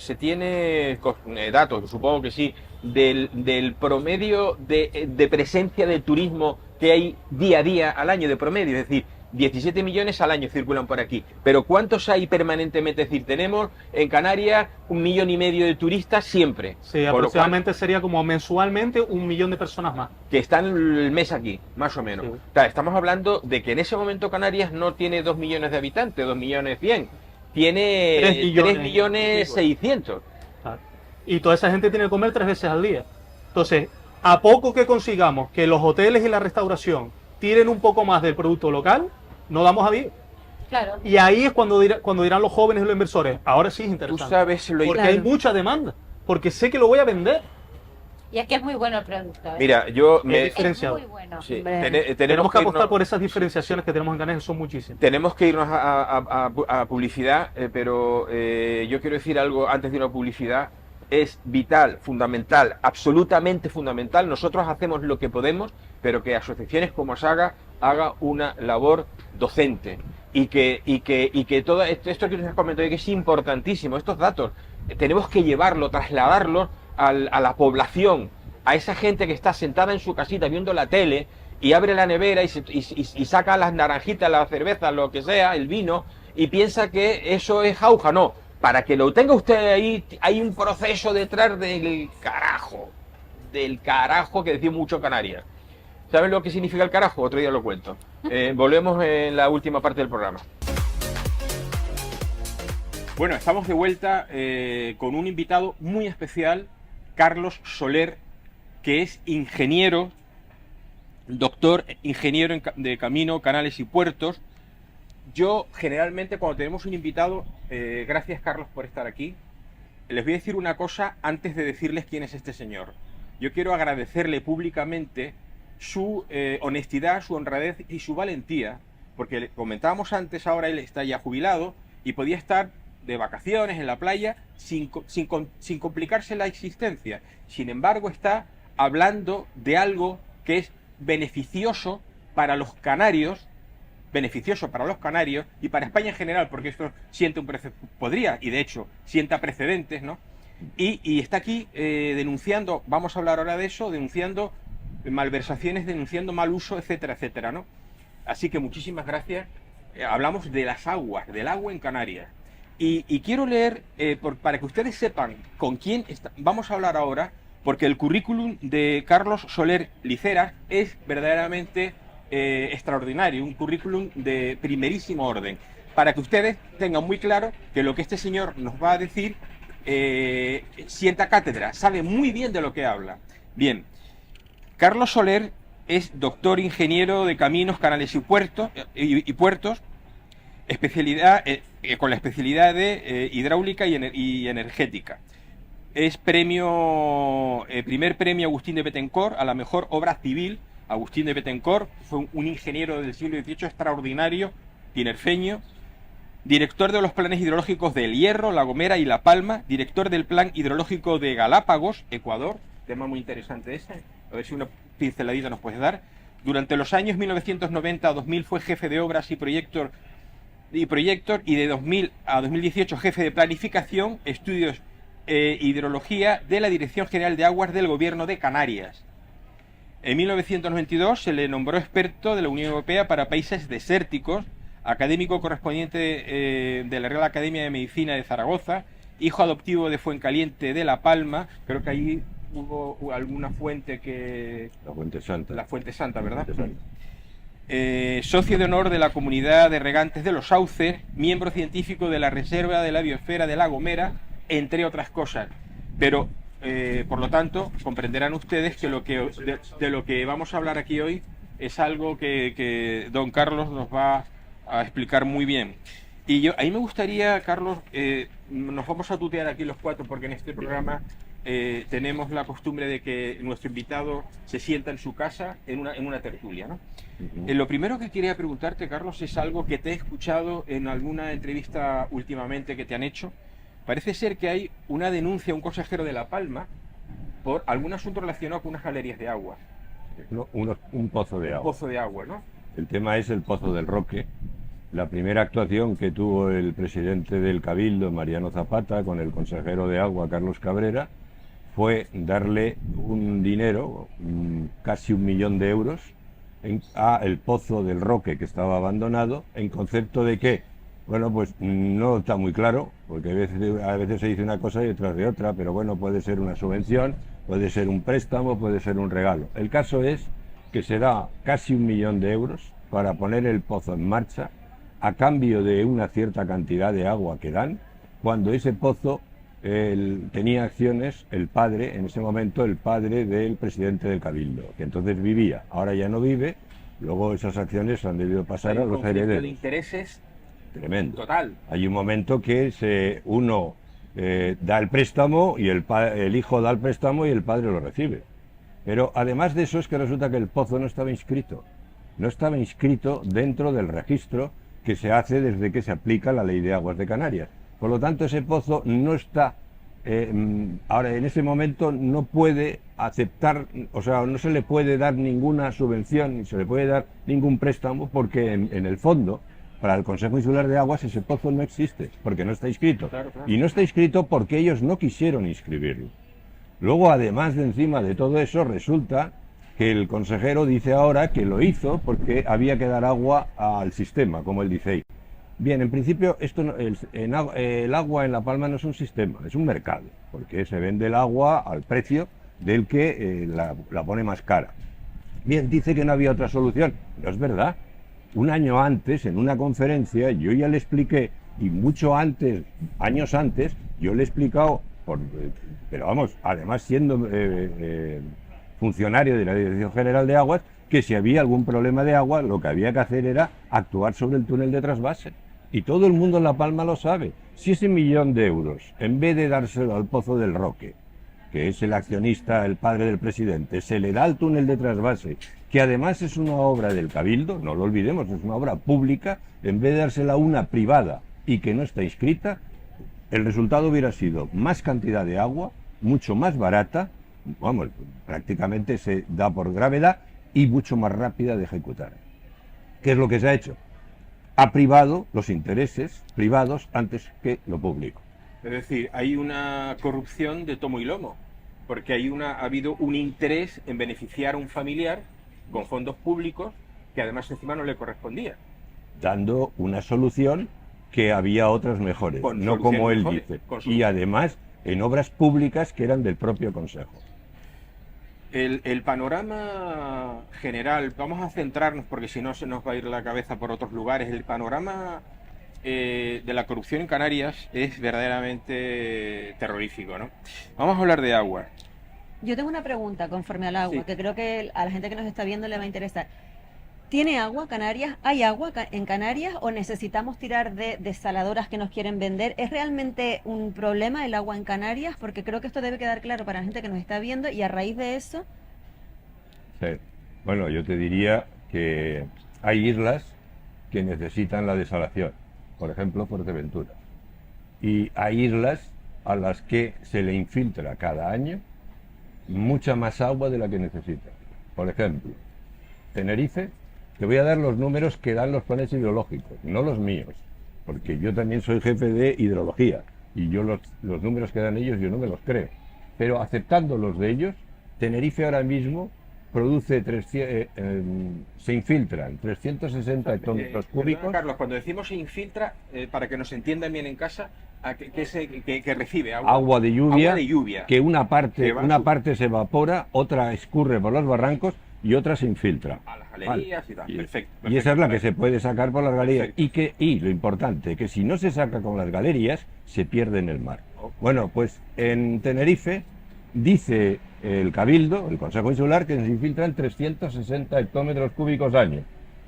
datos, supongo que sí, del promedio de presencia del turismo que hay día a día al año de promedio? Es decir, 17 millones al año circulan por aquí. Pero ¿cuántos hay permanentemente? Es decir, tenemos en Canarias 1,5 millones de turistas siempre. Sí, Por lo cual, aproximadamente sería como mensualmente 1 millón de personas más. que están el mes aquí, más o menos. Sí. O sea, estamos hablando de que en ese momento Canarias no tiene 2 millones de habitantes, 2 millones 100. Tiene 3 millones 600. Claro. Y toda esa gente tiene que comer 3 veces al día. Entonces, a poco que consigamos que los hoteles y la restauración tiren un poco más del producto local, no damos a vivir. Claro. Y ahí es cuando dirán los jóvenes y los inversores, ahora sí es Tú interesante. sabes lo Porque Claro. hay mucha demanda, porque sé que lo voy a vender. Y es que es muy bueno el producto. ¿eh? Mira, yo me- es diferenciado. muy bueno. sí, Hombre. Tenemos que apostar irnos- por esas diferenciaciones que tenemos en Canarias, que son muchísimas. Tenemos que irnos a publicidad, pero yo quiero decir algo antes de una publicidad. Es vital, fundamental, absolutamente fundamental. Nosotros hacemos lo que podemos, pero que asociaciones como Saga haga una labor docente. Y que todo esto que usted ha comentado, que es importantísimo, estos datos, tenemos que llevarlo, trasladarlos a la población, a esa gente que está sentada en su casita viendo la tele y abre la nevera y saca las naranjitas, la cerveza, lo que sea, el vino, y piensa que eso es jauja. No, para que lo tenga usted ahí, hay un proceso detrás del carajo que decía mucho Canarias. ¿Saben lo que significa el carajo? Otro día lo cuento. Volvemos en la última parte del programa. Bueno, estamos de vuelta con un invitado muy especial, Carlos Soler, que es ingeniero, doctor ingeniero de camino, canales y puertos. Yo generalmente cuando tenemos un invitado, gracias Carlos por estar aquí, les voy a decir una cosa antes de decirles quién es este señor. Yo quiero agradecerle públicamente su honestidad, su honradez y su valentía, porque le comentábamos antes, ahora él está ya jubilado y podía estar de vacaciones en la playa sin complicarse la existencia. Sin embargo, está hablando de algo que es beneficioso para los canarios, y para España en general, porque esto siente podría, y de hecho sienta precedentes, ¿no? Y está aquí denunciando, vamos a hablar ahora de eso, denunciando malversaciones, denunciando mal uso, etcétera, etcétera, ¿no? Así que muchísimas gracias. Hablamos de las aguas, del agua en Canarias. Y quiero leer, para que ustedes sepan con quién vamos a hablar ahora, porque el currículum de Carlos Soler Liceras es verdaderamente extraordinario, un currículum de primerísimo orden, para que ustedes tengan muy claro que lo que este señor nos va a decir sienta cátedra, sabe muy bien de lo que habla. Bien, Carlos Soler es doctor ingeniero de caminos, canales y puertos, especialidad, con la especialidad de hidráulica y energética. Es primer premio Agustín de Bettencourt a la mejor obra civil. Agustín de Bettencourt fue un ingeniero del siglo XVIII extraordinario, tinerfeño, director de los planes hidrológicos de El Hierro, La Gomera y La Palma, director del plan hidrológico de Galápagos, Ecuador, tema muy interesante ese. A ver si una pinceladita nos puedes dar. Durante los años 1990 a 2000 fue jefe de obras y proyector y de 2000 a 2018 jefe de planificación, estudios hidrología de la Dirección General de Aguas del Gobierno de Canarias. En 1992 se le nombró experto de la Unión Europea para países desérticos, académico correspondiente de la Real Academia de Medicina de Zaragoza, hijo adoptivo de Fuencaliente de La Palma. Creo que ahí hubo alguna fuente que... La Fuente Santa. La Fuente Santa, ¿verdad? Fuente Santa. Socio de honor de la Comunidad de Regantes de los Sauces, miembro científico de la Reserva de la Biosfera de La Gomera, entre otras cosas. Pero, por lo tanto, comprenderán ustedes que, de lo que vamos a hablar aquí hoy es algo que don Carlos nos va a explicar muy bien. Y ahí me gustaría, Carlos, nos vamos a tutear aquí los cuatro, porque en este programa tenemos la costumbre de que nuestro invitado se sienta en su casa en una tertulia, ¿no? Lo primero que quería preguntarte, Carlos, es algo que te he escuchado en alguna entrevista últimamente que te han hecho. Parece ser que hay una denuncia a un consejero de La Palma por algún asunto relacionado con unas galerías de agua. Un pozo de agua. Un pozo de agua, ¿no? El tema es el Pozo del Roque. La primera actuación que tuvo el presidente del Cabildo, Mariano Zapata, con el consejero de agua, Carlos Cabrera, fue darle un dinero, casi 1 millón de euros, a el Pozo del Roque, que estaba abandonado, en concepto de que, bueno, pues no está muy claro, porque a veces se dice una cosa y detrás de otra, pero bueno, puede ser una subvención, puede ser un préstamo, puede ser un regalo. El caso es que se da casi 1 millón de euros para poner el pozo en marcha, a cambio de una cierta cantidad de agua que dan, cuando ese pozo tenía acciones el padre, en ese momento el padre del presidente del Cabildo, que entonces vivía, ahora ya no vive, luego esas acciones han debido pasar a los herederos. De intereses tremendo. Total. Hay un momento que uno da el préstamo y el hijo da el préstamo y el padre lo recibe. Pero además de eso es que resulta que el pozo no estaba inscrito. No estaba inscrito dentro del registro que se hace desde que se aplica la Ley de Aguas de Canarias. Por lo tanto, ese pozo no está, ahora en ese momento no puede aceptar, o sea, no se le puede dar ninguna subvención, ni se le puede dar ningún préstamo, porque en el fondo, para el Consejo Insular de Aguas, ese pozo no existe, porque no está inscrito. Claro, claro. Y no está inscrito porque ellos no quisieron inscribirlo. Luego, además de encima de todo eso, resulta que el consejero dice ahora que lo hizo porque había que dar agua al sistema, como él dice ahí. Bien, en principio el agua en La Palma no es un sistema, es un mercado, porque se vende el agua al precio del que la pone más cara. Bien, dice que no había otra solución, no es verdad. Un año antes, en una conferencia, yo ya le expliqué, y mucho antes, años antes, yo le he explicado, pero vamos, además siendo funcionario de la Dirección General de Aguas, que si había algún problema de agua, lo que había que hacer era actuar sobre el túnel de trasvase. Y todo el mundo en La Palma lo sabe. Si ese 1 millón de euros, en vez de dárselo al Pozo del Roque, que es el accionista, el padre del presidente, se le da al túnel de trasvase, que además es una obra del Cabildo, no lo olvidemos, es una obra pública, en vez de dársela a una privada y que no está inscrita, el resultado hubiera sido más cantidad de agua, mucho más barata, vamos, prácticamente se da por gravedad y mucho más rápida de ejecutar. ¿Qué es lo que se ha hecho? Ha privado los intereses privados antes que lo público. Es decir, hay una corrupción de tomo y lomo, porque ha habido un interés en beneficiar a un familiar con fondos públicos que además encima no le correspondía. Dando una solución que había otras mejores, Con no como él mejores, dice. con Y además en obras públicas que eran del propio Consejo. El panorama general, vamos a centrarnos porque si no se nos va a ir la cabeza por otros lugares. El panorama de la corrupción en Canarias es verdaderamente terrorífico, ¿no? Vamos a hablar de agua. Yo tengo una pregunta conforme al agua, Sí. que creo que a la gente que nos está viendo le va a interesar. ¿Tiene agua Canarias? ¿Hay agua en Canarias o necesitamos tirar de desaladoras que nos quieren vender? ¿Es realmente un problema el agua en Canarias? Porque creo que esto debe quedar claro para la gente que nos está viendo y a raíz de eso... Sí. Bueno, yo te diría que hay islas que necesitan la desalación, por ejemplo Fuerteventura. Y hay islas a las que se le infiltra cada año mucha más agua de la que necesita. Por ejemplo, Tenerife, te voy a dar los números que dan los planes hidrológicos, no los míos, porque yo también soy jefe de hidrología y yo los números que dan ellos yo no me los creo. Pero aceptando los de ellos, Tenerife ahora mismo produce, se infiltran 360 hectómetros cúbicos. Carlos, cuando decimos se infiltra, para que nos entiendan bien en casa, que recibe agua de lluvia, que una que parte se evapora, otra escurre por los barrancos y otra se infiltra. A las galerías y tal. Perfecto. Y esa es la que se puede sacar por las galerías. Y lo importante, que si no se saca con las galerías, se pierde en el mar. Bueno, pues en Tenerife dice el Cabildo, el Consejo Insular, que se infiltran 360 hectómetros cúbicos año.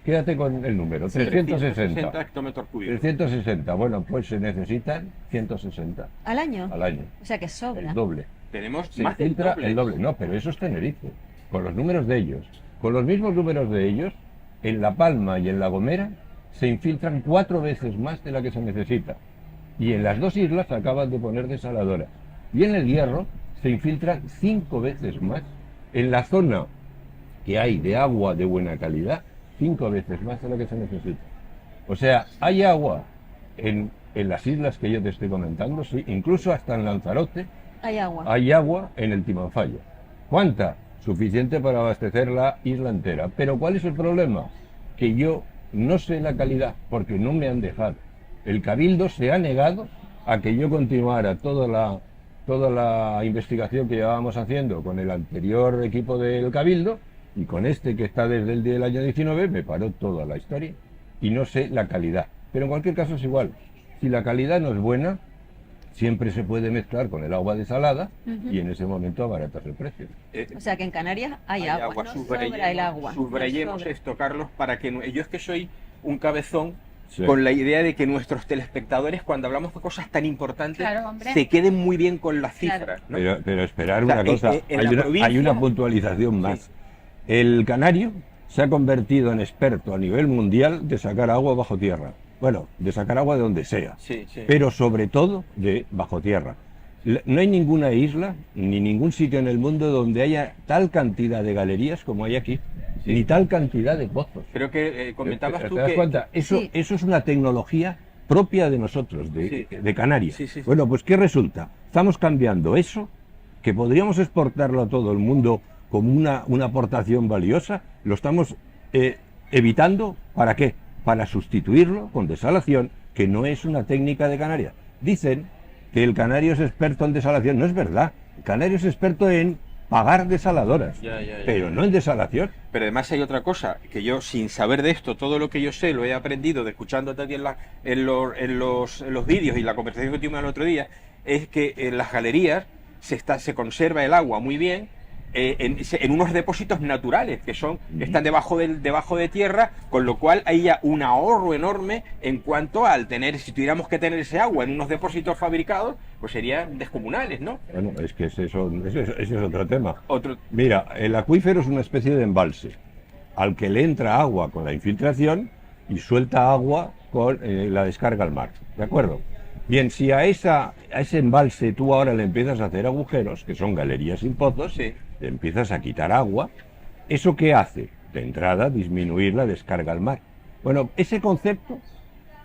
Quédate con el número, 360 hectómetros cúbicos. 360, bueno, pues se necesitan 160 ¿Al año? al año. O sea que sobra. El doble. Tenemos Se más del infiltra doble. el doble. No, pero eso es Tenerife. Con los números de ellos. Con los mismos números de ellos, en La Palma y en La Gomera se infiltran 4 veces más de la que se necesita. Y en las dos islas acaban de poner desaladoras. Y en el Hierro se infiltran 5 veces más. En la zona que hay de agua de buena calidad, 5 veces más de lo que se necesita. O sea, hay agua en las islas que yo te estoy comentando, sí, incluso hasta en Lanzarote Hay agua. hay agua en el Timanfaya. ¿Cuánta? Suficiente para abastecer la isla entera. Pero ¿cuál es el problema? Que yo no sé la calidad, porque no me han dejado. El Cabildo se ha negado a que yo continuara toda la investigación que llevábamos haciendo con el anterior equipo del Cabildo, y con este que está desde el día del año 19, me paró toda la historia. Y no sé la calidad. Pero en cualquier caso es igual. Si la calidad no es buena, siempre se puede mezclar con el agua desalada y en ese momento abaratas el precio. O sea que en Canarias hay agua, no sobra el agua. Subrayemos no sobra. esto, Carlos, para que yo es que soy un cabezón Sí. con la idea de que nuestros telespectadores, cuando hablamos de cosas tan importantes, Claro, hombre. se queden muy bien con las Claro. cifras. ¿no? Pero esperar O sea, una cosa, en hay la una, provincia- hay una puntualización más. Sí. El canario se ha convertido en experto a nivel mundial de sacar agua bajo tierra. Bueno, de sacar agua de donde sea, Sí, sí. pero sobre todo de bajo tierra. No hay ninguna isla ni ningún sitio en el mundo donde haya tal cantidad de galerías como hay aquí, Sí. ni tal cantidad de pozos. Creo que comentabas ¿Te tú das que... cuenta? Eso, Sí. eso es una tecnología propia de nosotros, Sí. de Canarias. Sí, sí, sí. Bueno, pues ¿qué resulta? Estamos cambiando eso, que podríamos exportarlo a todo el mundo como una aportación valiosa, lo estamos evitando, ¿para qué? Para sustituirlo con desalación, que no es una técnica de Canarias. Dicen que el canario es experto en desalación, no es verdad. El canario es experto en pagar desaladoras, Ya. pero no en desalación. Pero además hay otra cosa, que yo sin saber de esto, todo lo que yo sé lo he aprendido de escuchándote a ti en los vídeos y la conversación que tuvimos el otro día, es que en las galerías se conserva el agua muy bien en unos depósitos naturales que están debajo de tierra, con lo cual hay ya un ahorro enorme en cuanto al si tuviéramos que tener ese agua en unos depósitos fabricados, pues serían descomunales, ¿no? Bueno, es que ese es otro tema. Otro, Mira, el acuífero es una especie de embalse al que le entra agua con la infiltración y suelta agua con la descarga al mar, ¿de acuerdo? Bien, si a ese embalse tú ahora le empiezas a hacer agujeros, que son galerías sin pozos, Sí. le empiezas a quitar agua, ¿eso qué hace? De entrada, disminuir la descarga al mar. Bueno, ese concepto,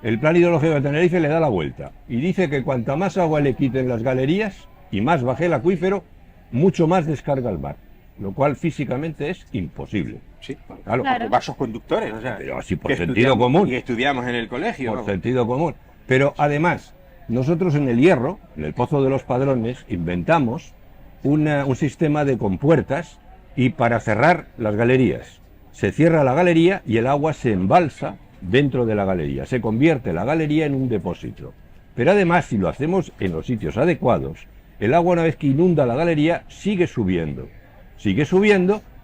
el Plan Hidrológico de Tenerife le da la vuelta y dice que cuanta más agua le quiten las galerías y más baje el acuífero, mucho más descarga al mar, lo cual físicamente es imposible. sí, Claro, Claro. vasos conductores, o sea, pero así por que sentido estudiamos- común. y estudiamos en el colegio, Por ¿no? sentido común. Pero además, nosotros en el Hierro, en el Pozo de los Padrones, inventamos un sistema de compuertas y para cerrar las galerías. Se cierra la galería y el agua se embalsa dentro de la galería. Se convierte la galería en un depósito. Pero además, si lo hacemos en los sitios adecuados, el agua una vez que inunda la galería sigue subiendo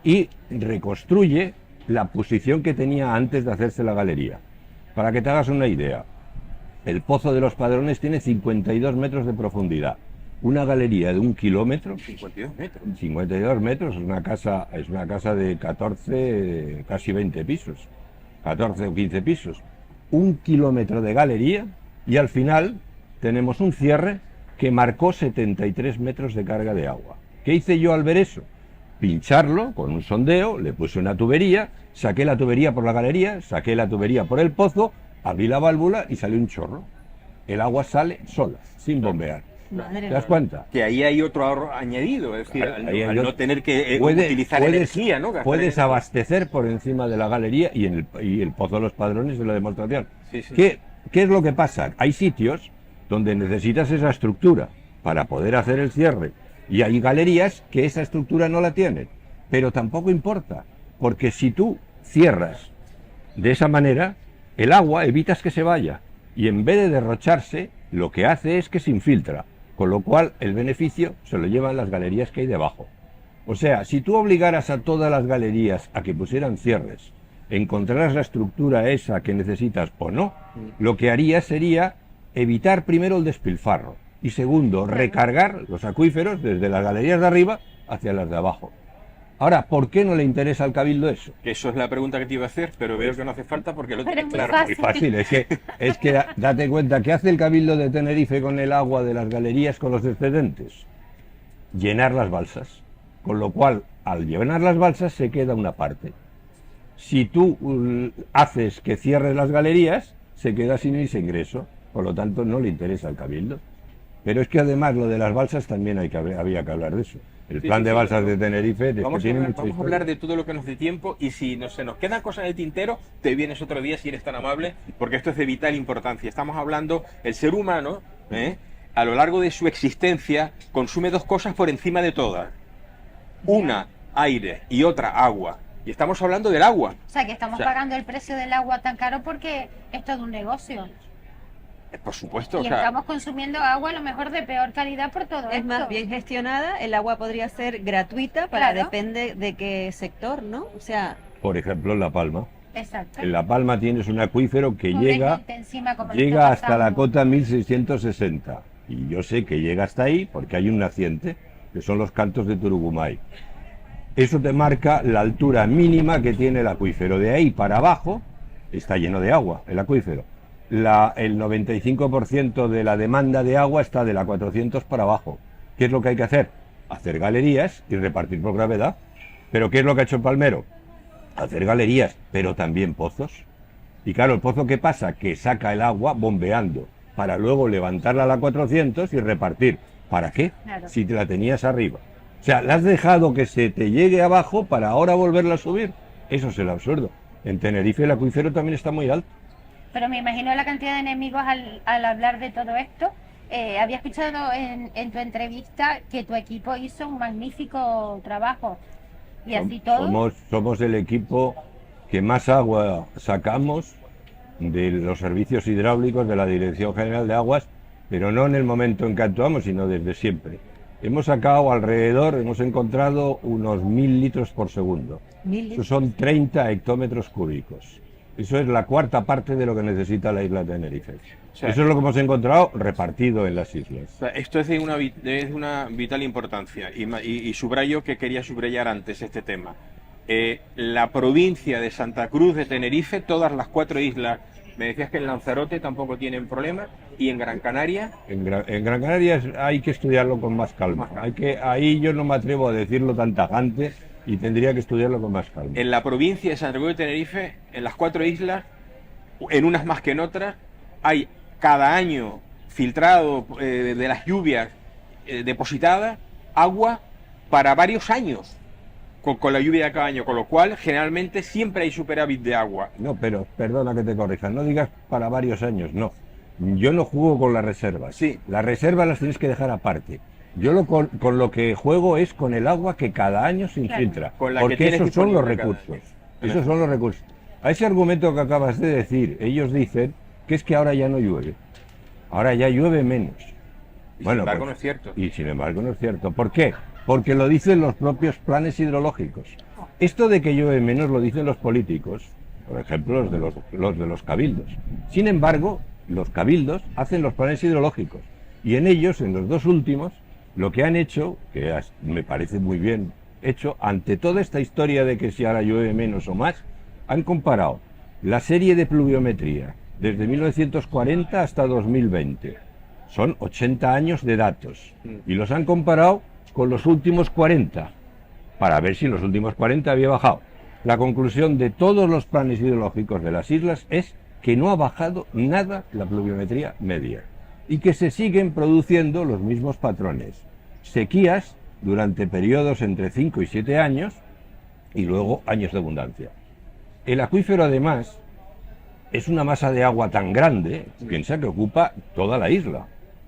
y reconstruye la posición que tenía antes de hacerse la galería. Para que te hagas una idea, el Pozo de los Padrones tiene 52 metros de profundidad. Una galería de 1 kilómetro, 52 metros. 52 metros, es una casa de 14, casi 20 pisos, 14 o 15 pisos. 1 kilómetro de galería y al final tenemos un cierre que marcó 73 metros de carga de agua. ¿Qué hice yo al ver eso? Pincharlo con un sondeo, le puse una tubería, saqué la tubería por la galería, saqué la tubería por el pozo, abrí la válvula y salió un chorro. El agua sale sola, sin bombear. Madre ¿Te das cuenta? Que ahí hay otro ahorro añadido, es decir, Claro, al, ahí hay al no otro. tener que utilizar energía, ¿no? Gastar Puedes energía. abastecer por encima de la galería y el pozo de los padrones de la demostración. Sí, sí. ¿Qué es lo que pasa? Hay sitios donde necesitas esa estructura para poder hacer el cierre y hay galerías que esa estructura no la tienen, pero tampoco importa, porque si tú cierras de esa manera, el agua evitas que se vaya y en vez de derrocharse, lo que hace es que se infiltra, con lo cual el beneficio se lo llevan las galerías que hay debajo. O sea, si tú obligaras a todas las galerías a que pusieran cierres, encontraras la estructura esa que necesitas o no, lo que harías sería evitar primero el despilfarro y segundo, recargar los acuíferos desde las galerías de arriba hacia las de abajo. Ahora, ¿por qué no le interesa al Cabildo eso? Que eso es la pregunta que te iba a hacer, pero veo que no hace falta porque lo Pero tienes muy claro. fácil. Muy fácil, es que date cuenta, ¿qué hace el Cabildo de Tenerife con el agua de las galerías con los excedentes? Llenar las balsas, con lo cual al llenar las balsas se queda una parte. Si tú haces que cierres las galerías, se queda sin ese ingreso, por lo tanto no le interesa al Cabildo. Pero es que además lo de las balsas también había que hablar de eso. El Sí, plan sí, de sí, balsas pero de Tenerife es que Vamos, a tiene hablar, mucha vamos a historia. hablar de todo lo que nos dé tiempo y si se nos quedan cosas en el tintero, te vienes otro día si eres tan amable, porque esto es de vital importancia. Estamos hablando, el ser humano, a lo largo de su existencia, consume dos cosas por encima de todas. Una, aire y otra, agua. Y estamos hablando del agua. O sea, que estamos O sea, pagando el precio del agua tan caro porque es todo un negocio. Por supuesto, o Y sea, estamos consumiendo agua a lo mejor de peor calidad por todo Es esto. más bien gestionada, el agua podría ser gratuita para Claro. depende de qué sector, ¿no? O sea, Por ejemplo, en La Palma. Exacto. En La Palma tienes un acuífero que Pobre llega gente encima, como le llega está hasta la pasando. cota 1660 y yo sé que llega hasta ahí porque hay un naciente que son los Cantos de Turugumay. Eso te marca la altura mínima que tiene el acuífero. De ahí para abajo está lleno de agua el acuífero. El 95% de la demanda de agua está de la 400 para abajo. ¿Qué es lo que hay que hacer? Hacer galerías y repartir por gravedad. ¿Pero qué es lo que ha hecho Palmero? Hacer galerías, pero también pozos. Y claro, ¿el pozo qué pasa? Que saca el agua bombeando para luego levantarla a la 400 y repartir. ¿Para qué? Claro. Si te la tenías arriba. O sea, la has dejado que se te llegue abajo para ahora volverla a subir. Eso es el absurdo. En Tenerife el acuífero también está muy alto. Pero me imagino la cantidad de enemigos al hablar de todo esto. Había escuchado en tu entrevista que tu equipo hizo un magnífico trabajo. Y así todo. Somos el equipo que más agua sacamos de los servicios hidráulicos de la Dirección General de Aguas, pero no en el momento en que actuamos, sino desde siempre. Hemos sacado hemos encontrado unos 1000 litros por segundo. 1000 Eso litros. son 30 hectómetros cúbicos. Eso es la cuarta parte de lo que necesita la isla de Tenerife. O sea, Eso es lo que hemos encontrado repartido en las islas. o sea, esto es de una vital importancia y subrayo que quería subrayar antes este tema. La provincia de Santa Cruz de Tenerife, todas las 4 islas, me decías que en Lanzarote tampoco tienen problema, y en Gran Canaria, En Gran Canaria hay que estudiarlo con más calma. Ahí yo no me atrevo a decirlo tan tajante y tendría que estudiarlo con más calma. en la provincia de Santa Cruz de Tenerife, en las 4 islas, en unas más que en otras, hay cada año filtrado de las lluvias depositada agua para varios años con la lluvia de cada año, con lo cual generalmente siempre hay superávit de agua. No, pero perdona que te corrija, no digas para varios años, no. Yo no juego con las reservas. Sí. Las reservas las tienes que dejar aparte. Yo con lo que juego es con el agua que cada año se infiltra. Con la que porque tienes esos son los disponible cada recursos. año. Esos son los recursos. A ese argumento que acabas de decir, ellos dicen que es que ahora ya no llueve. Ahora ya llueve menos. Y sin embargo no es cierto. Y sin embargo no es cierto. ¿Por qué? Porque lo dicen los propios planes hidrológicos. Esto de que llueve menos lo dicen los políticos, por ejemplo los de los cabildos. Sin embargo, los cabildos hacen los planes hidrológicos y en ellos, en los 2 últimos, lo que han hecho, me parece muy bien hecho, ante toda esta historia de que si ahora llueve menos o más, han comparado la serie de pluviometría desde 1940 hasta 2020. Son 80 años de datos y los han comparado con los últimos 40, para ver si en los últimos 40 había bajado. La conclusión de todos los planes hidrológicos de las islas es que no ha bajado nada la pluviometría media y que se siguen produciendo los mismos patrones. Sequías durante periodos entre 5 y 7 años y luego años de abundancia. El acuífero, además, es una masa de agua tan grande, piensa que ocupa toda la isla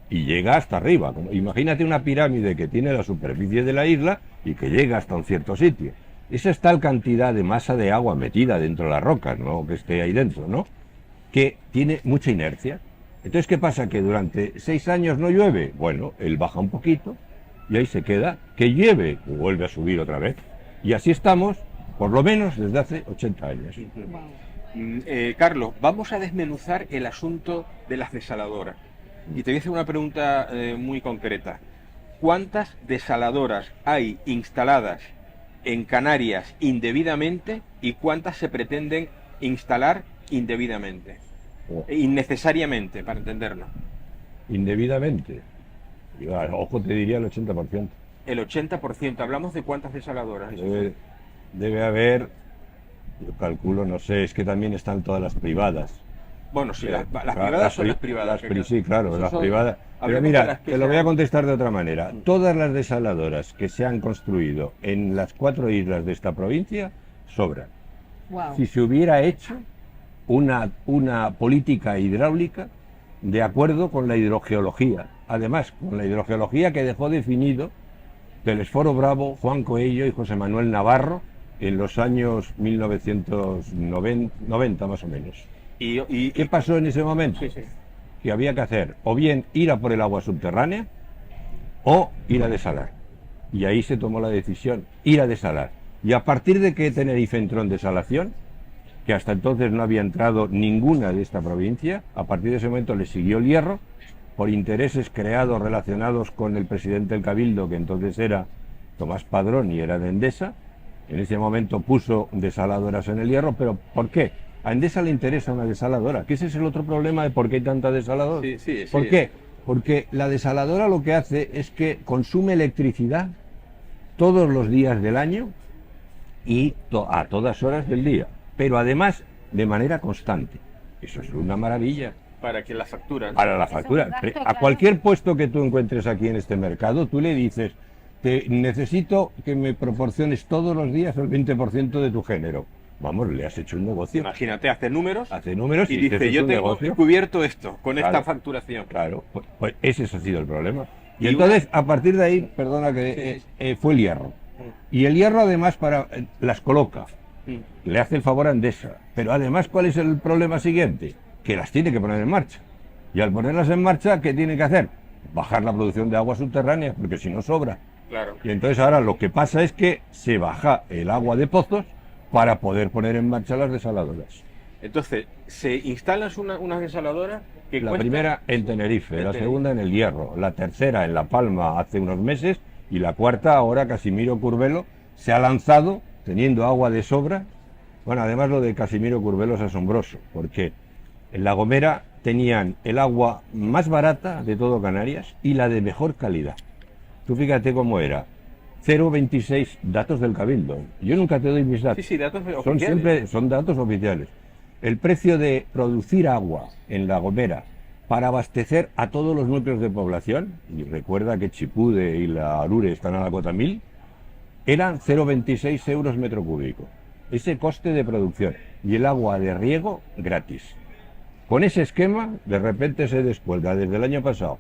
y llega hasta arriba. Imagínate una pirámide que tiene la superficie de la isla y que llega hasta un cierto sitio. Esa es tal cantidad de masa de agua metida dentro de las rocas, no que esté ahí dentro, ¿no?, que tiene mucha inercia. Entonces, ¿qué pasa? Que durante 6 años no llueve. Bueno, él baja un poquito y ahí se queda. Que llueve, vuelve a subir otra vez. Y así estamos, por lo menos desde hace 80 años. Carlos, vamos a desmenuzar el asunto de las desaladoras. Y te voy a hacer una pregunta muy concreta. ¿Cuántas desaladoras hay instaladas en Canarias indebidamente y cuántas se pretenden instalar indebidamente? Innecesariamente, para entendernos. Indebidamente. Yo, ojo, te diría el 80%. El 80%. ¿Hablamos de cuántas desaladoras? Debe haber, yo calculo, no sé, es que también están todas las privadas. Bueno, sí, las privadas son las privadas. Sí, claro, las son, privadas. Pero mira, te lo voy a contestar de otra manera. Todas las desaladoras que se han construido en las 4 islas de esta provincia sobran. Wow. Si se hubiera hecho una política hidráulica de acuerdo con la hidrogeología, además con la hidrogeología que dejó definido Telesforo Bravo, Juan Coello y José Manuel Navarro en los años 1990 más o menos. ¿Y qué pasó en ese momento? Sí, sí. Que había que hacer o bien ir a por el agua subterránea o ir a desalar. Y ahí se tomó la decisión, ir a desalar. Y a partir de que Tenerife entró en desalación, que hasta entonces no había entrado ninguna de esta provincia, a partir de ese momento le siguió el Hierro, por intereses creados relacionados con el presidente del Cabildo, que entonces era Tomás Padrón y era de Endesa. En ese momento puso desaladoras en el Hierro, pero ¿por qué? A Endesa le interesa una desaladora, que ese es el otro problema de por qué hay tanta desaladora. Sí, ¿Por qué? Porque la desaladora lo que hace es que consume electricidad todos los días del año y a todas horas del día, pero además de manera constante. Eso es una maravilla. Para que la factura. Para la factura. A cualquier puesto que tú encuentres aquí en este mercado, tú le dices, necesito que me proporciones todos los días el 20% de tu género. Vamos, le has hecho un negocio. Imagínate, hace números y dice, yo tengo cubierto esto con esta facturación. Claro, pues ese ha sido el problema. Y entonces, a partir de ahí, perdona que fue el Hierro. Y el Hierro además las coloca. Le hace el favor a Endesa. Pero además, ¿cuál es el problema siguiente? Que las tiene que poner en marcha. Y al ponerlas en marcha, ¿qué tiene que hacer? Bajar la producción de agua subterránea, porque si no sobra. Claro. Y entonces ahora lo que pasa es que se baja el agua de pozos para poder poner en marcha las desaladoras. Entonces, se instalan unas desaladoras que la primera en Tenerife, la segunda en el Hierro, la tercera en La Palma hace unos meses y la cuarta ahora Casimiro Curvelo se ha lanzado teniendo agua de sobra. Bueno, además lo de Casimiro Curvelo es asombroso, porque en La Gomera tenían el agua más barata de todo Canarias y la de mejor calidad. Tú fíjate cómo era. 0,26 datos del Cabildo. Yo nunca te doy mis datos. Sí, datos oficiales. Son datos oficiales. El precio de producir agua en La Gomera para abastecer a todos los núcleos de población, y recuerda que Chipude y la Arure están a la cota 1000, eran 0,26 euros metro cúbico. Ese coste de producción. Y el agua de riego gratis. Con ese esquema, de repente se descuelga desde el año pasado,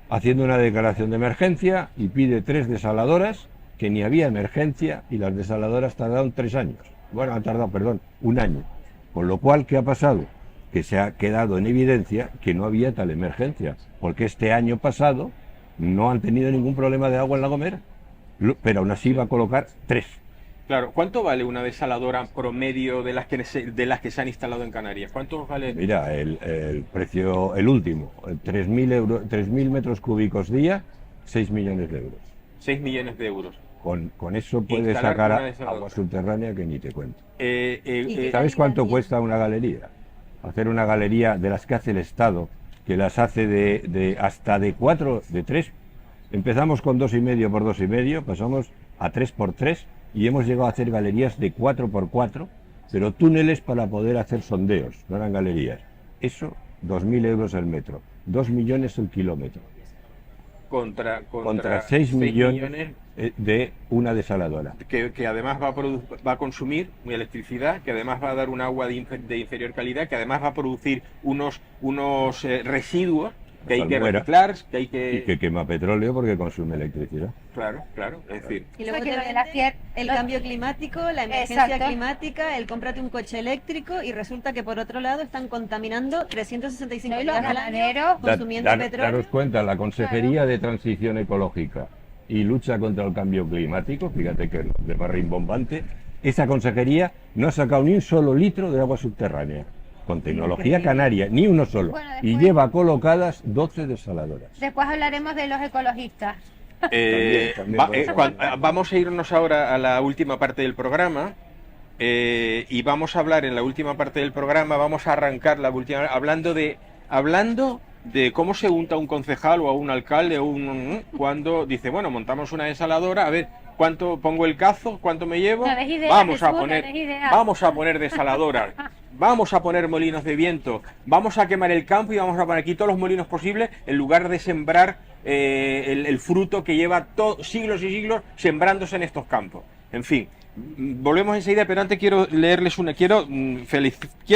haciendo una declaración de emergencia y pide 3 desaladoras, que ni había emergencia, y las desaladoras tardaron 3 años. Bueno, han tardado, perdón, 1 año. Con lo cual, ¿qué ha pasado? Que se ha quedado en evidencia que no había tal emergencia, porque este año pasado no han tenido ningún problema de agua en La Gomera, pero aún así va a colocar 3. Claro, ¿cuánto vale una desaladora promedio de las que se han instalado en Canarias? ¿Cuánto vale? Mira, el precio, el último, 3.000 metros cúbicos día, 6 millones de euros. 6 millones de euros. Con eso puedes sacar agua subterránea que ni te cuento. ¿Sabes cuánto cuesta una galería? Hacer una galería de las que hace el Estado, que las hace de 3 Empezamos con 2,5 por 2,5, pasamos a 3 por 3 y hemos llegado a hacer galerías de 4 por 4, pero túneles para poder hacer sondeos, no eran galerías. Eso, 2.000 euros el metro, 2 millones el kilómetro. Contra 6 millones de una desaladora. Que además va a consumir electricidad, que además va a dar un agua de inferior calidad, que además va a producir unos residuos que hay que reciclar, que hay que... Y que quema petróleo porque consume electricidad. Claro, es decir... Y luego que te lo de la vende el cambio climático, la emergencia Exacto. climática, el cómprate un coche eléctrico, y resulta que por otro lado están contaminando 365 No, y los días al año, ganaderos, consumiendo petróleo. Daros cuenta, la Consejería de Transición Ecológica y Lucha contra el Cambio Climático, fíjate que de más rimbombante, esa consejería no ha sacado ni un solo litro de agua subterránea, con tecnología canaria, ni uno solo, Bueno, y después- lleva colocadas 12 desaladoras. Después hablaremos de los ecologistas. Vamos a irnos ahora a la última parte del programa y vamos a hablar en la última parte del programa, vamos a arrancar la última hablando de cómo se unta un concejal o a un alcalde cuando dice, bueno, montamos una desaladora, a ver, ¿cuánto pongo el cazo? ¿Cuánto me llevo? No des ideas, Vamos a Jesús, poner, no des ideas. vamos a poner desaladoras, vamos a poner molinos de viento, vamos a quemar el campo y vamos a poner aquí todos los molinos posibles en lugar de sembrar el fruto que lleva siglos y siglos sembrándose en estos campos. En fin, volvemos enseguida, pero antes quiero leerles quiero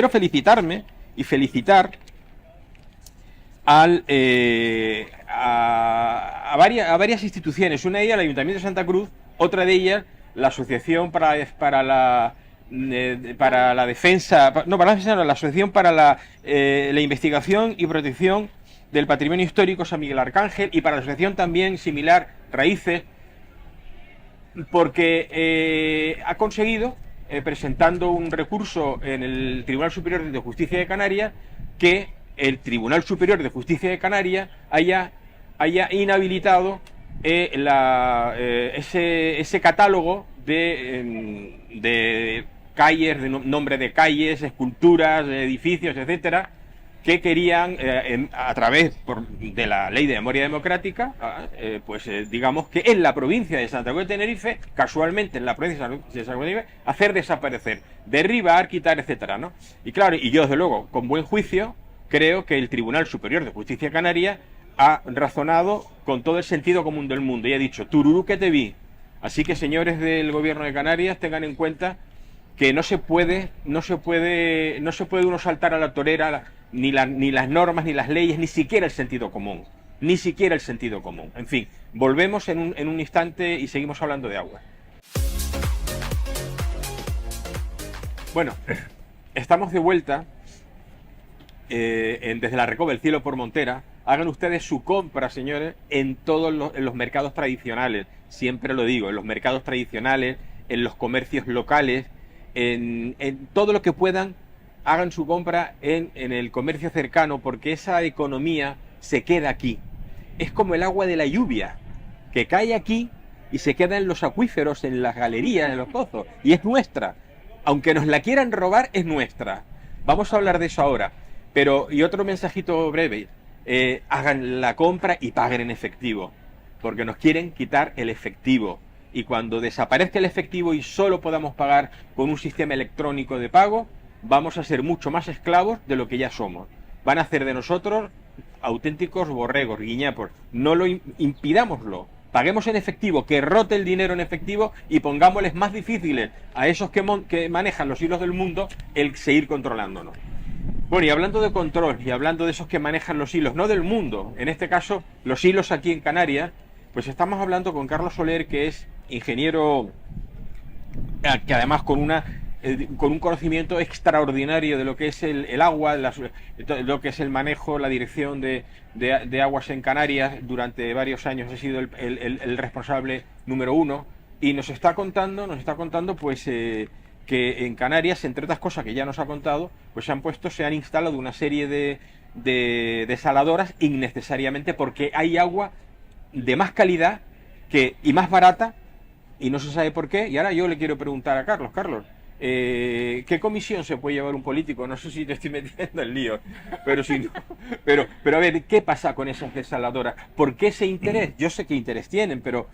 felicitarme y felicitar a varias instituciones. Una de ellas, el Ayuntamiento de Santa Cruz, otra de ellas, la Asociación para la Defensa, la Asociación para la Investigación y Protección del Patrimonio Histórico San Miguel Arcángel, y para la asociación también similar Raíces, porque ha conseguido, presentando un recurso en el Tribunal Superior de Justicia de Canarias, que el Tribunal Superior de Justicia de Canarias haya inhabilitado ese catálogo de calles, de nombre de calles, esculturas, edificios, etcétera, que querían, a través de la Ley de Memoria Democrática, digamos que en la provincia de Santa Cruz de Tenerife, casualmente en la provincia de Santa Cruz de Tenerife, hacer desaparecer, derribar, quitar, etcétera, ¿no? Y claro, y yo desde luego, con buen juicio, creo que el Tribunal Superior de Justicia Canaria ha razonado con todo el sentido común del mundo y ha dicho, tururú que te vi. Así que, señores del Gobierno de Canarias, tengan en cuenta que no se puede uno saltar a la torera ni las normas, ni las leyes, ni siquiera el sentido común. Ni siquiera el sentido común. En fin, volvemos en un instante y seguimos hablando de agua. Bueno, estamos de vuelta desde la Recoba del Cielo por Montera. Hagan ustedes su compra, señores, en todos los mercados tradicionales. Siempre lo digo, en los mercados tradicionales, en los comercios locales, en todo lo que puedan. Hagan su compra en el comercio cercano, porque esa economía se queda aquí. Es como el agua de la lluvia, que cae aquí y se queda en los acuíferos, en las galerías, en los pozos, y es nuestra. Aunque nos la quieran robar, es nuestra. Vamos a hablar de eso ahora. Pero, y otro mensajito breve, hagan la compra y paguen en efectivo, porque nos quieren quitar el efectivo. Y cuando desaparezca el efectivo y solo podamos pagar con un sistema electrónico de pago, vamos a ser mucho más esclavos de lo que ya somos. Van a hacer de nosotros auténticos borregos, guiñapos. No lo impidámoslo. Paguemos en efectivo, que rote el dinero en efectivo y pongámosles más difíciles a esos que manejan los hilos del mundo el seguir controlándonos. Bueno, y hablando de control y hablando de esos que manejan los hilos, no del mundo, en este caso los hilos aquí en Canarias, pues estamos hablando con Carlos Soler, que es ingeniero, que además con un conocimiento extraordinario de lo que es el agua, lo que es el manejo, la dirección de aguas en Canarias. Durante varios años ha sido el responsable número uno, y nos está contando pues que en Canarias, entre otras cosas que ya nos ha contado, pues se han instalado una serie de desaladoras innecesariamente, porque hay agua de más calidad y más barata, y no se sabe por qué. Y ahora yo le quiero preguntar a Carlos, ¿qué comisión se puede llevar un político? No sé si te estoy metiendo en lío, pero si no, pero a ver, ¿qué pasa con esas desaladoras? ¿Por qué ese interés? Yo sé qué interés tienen, pero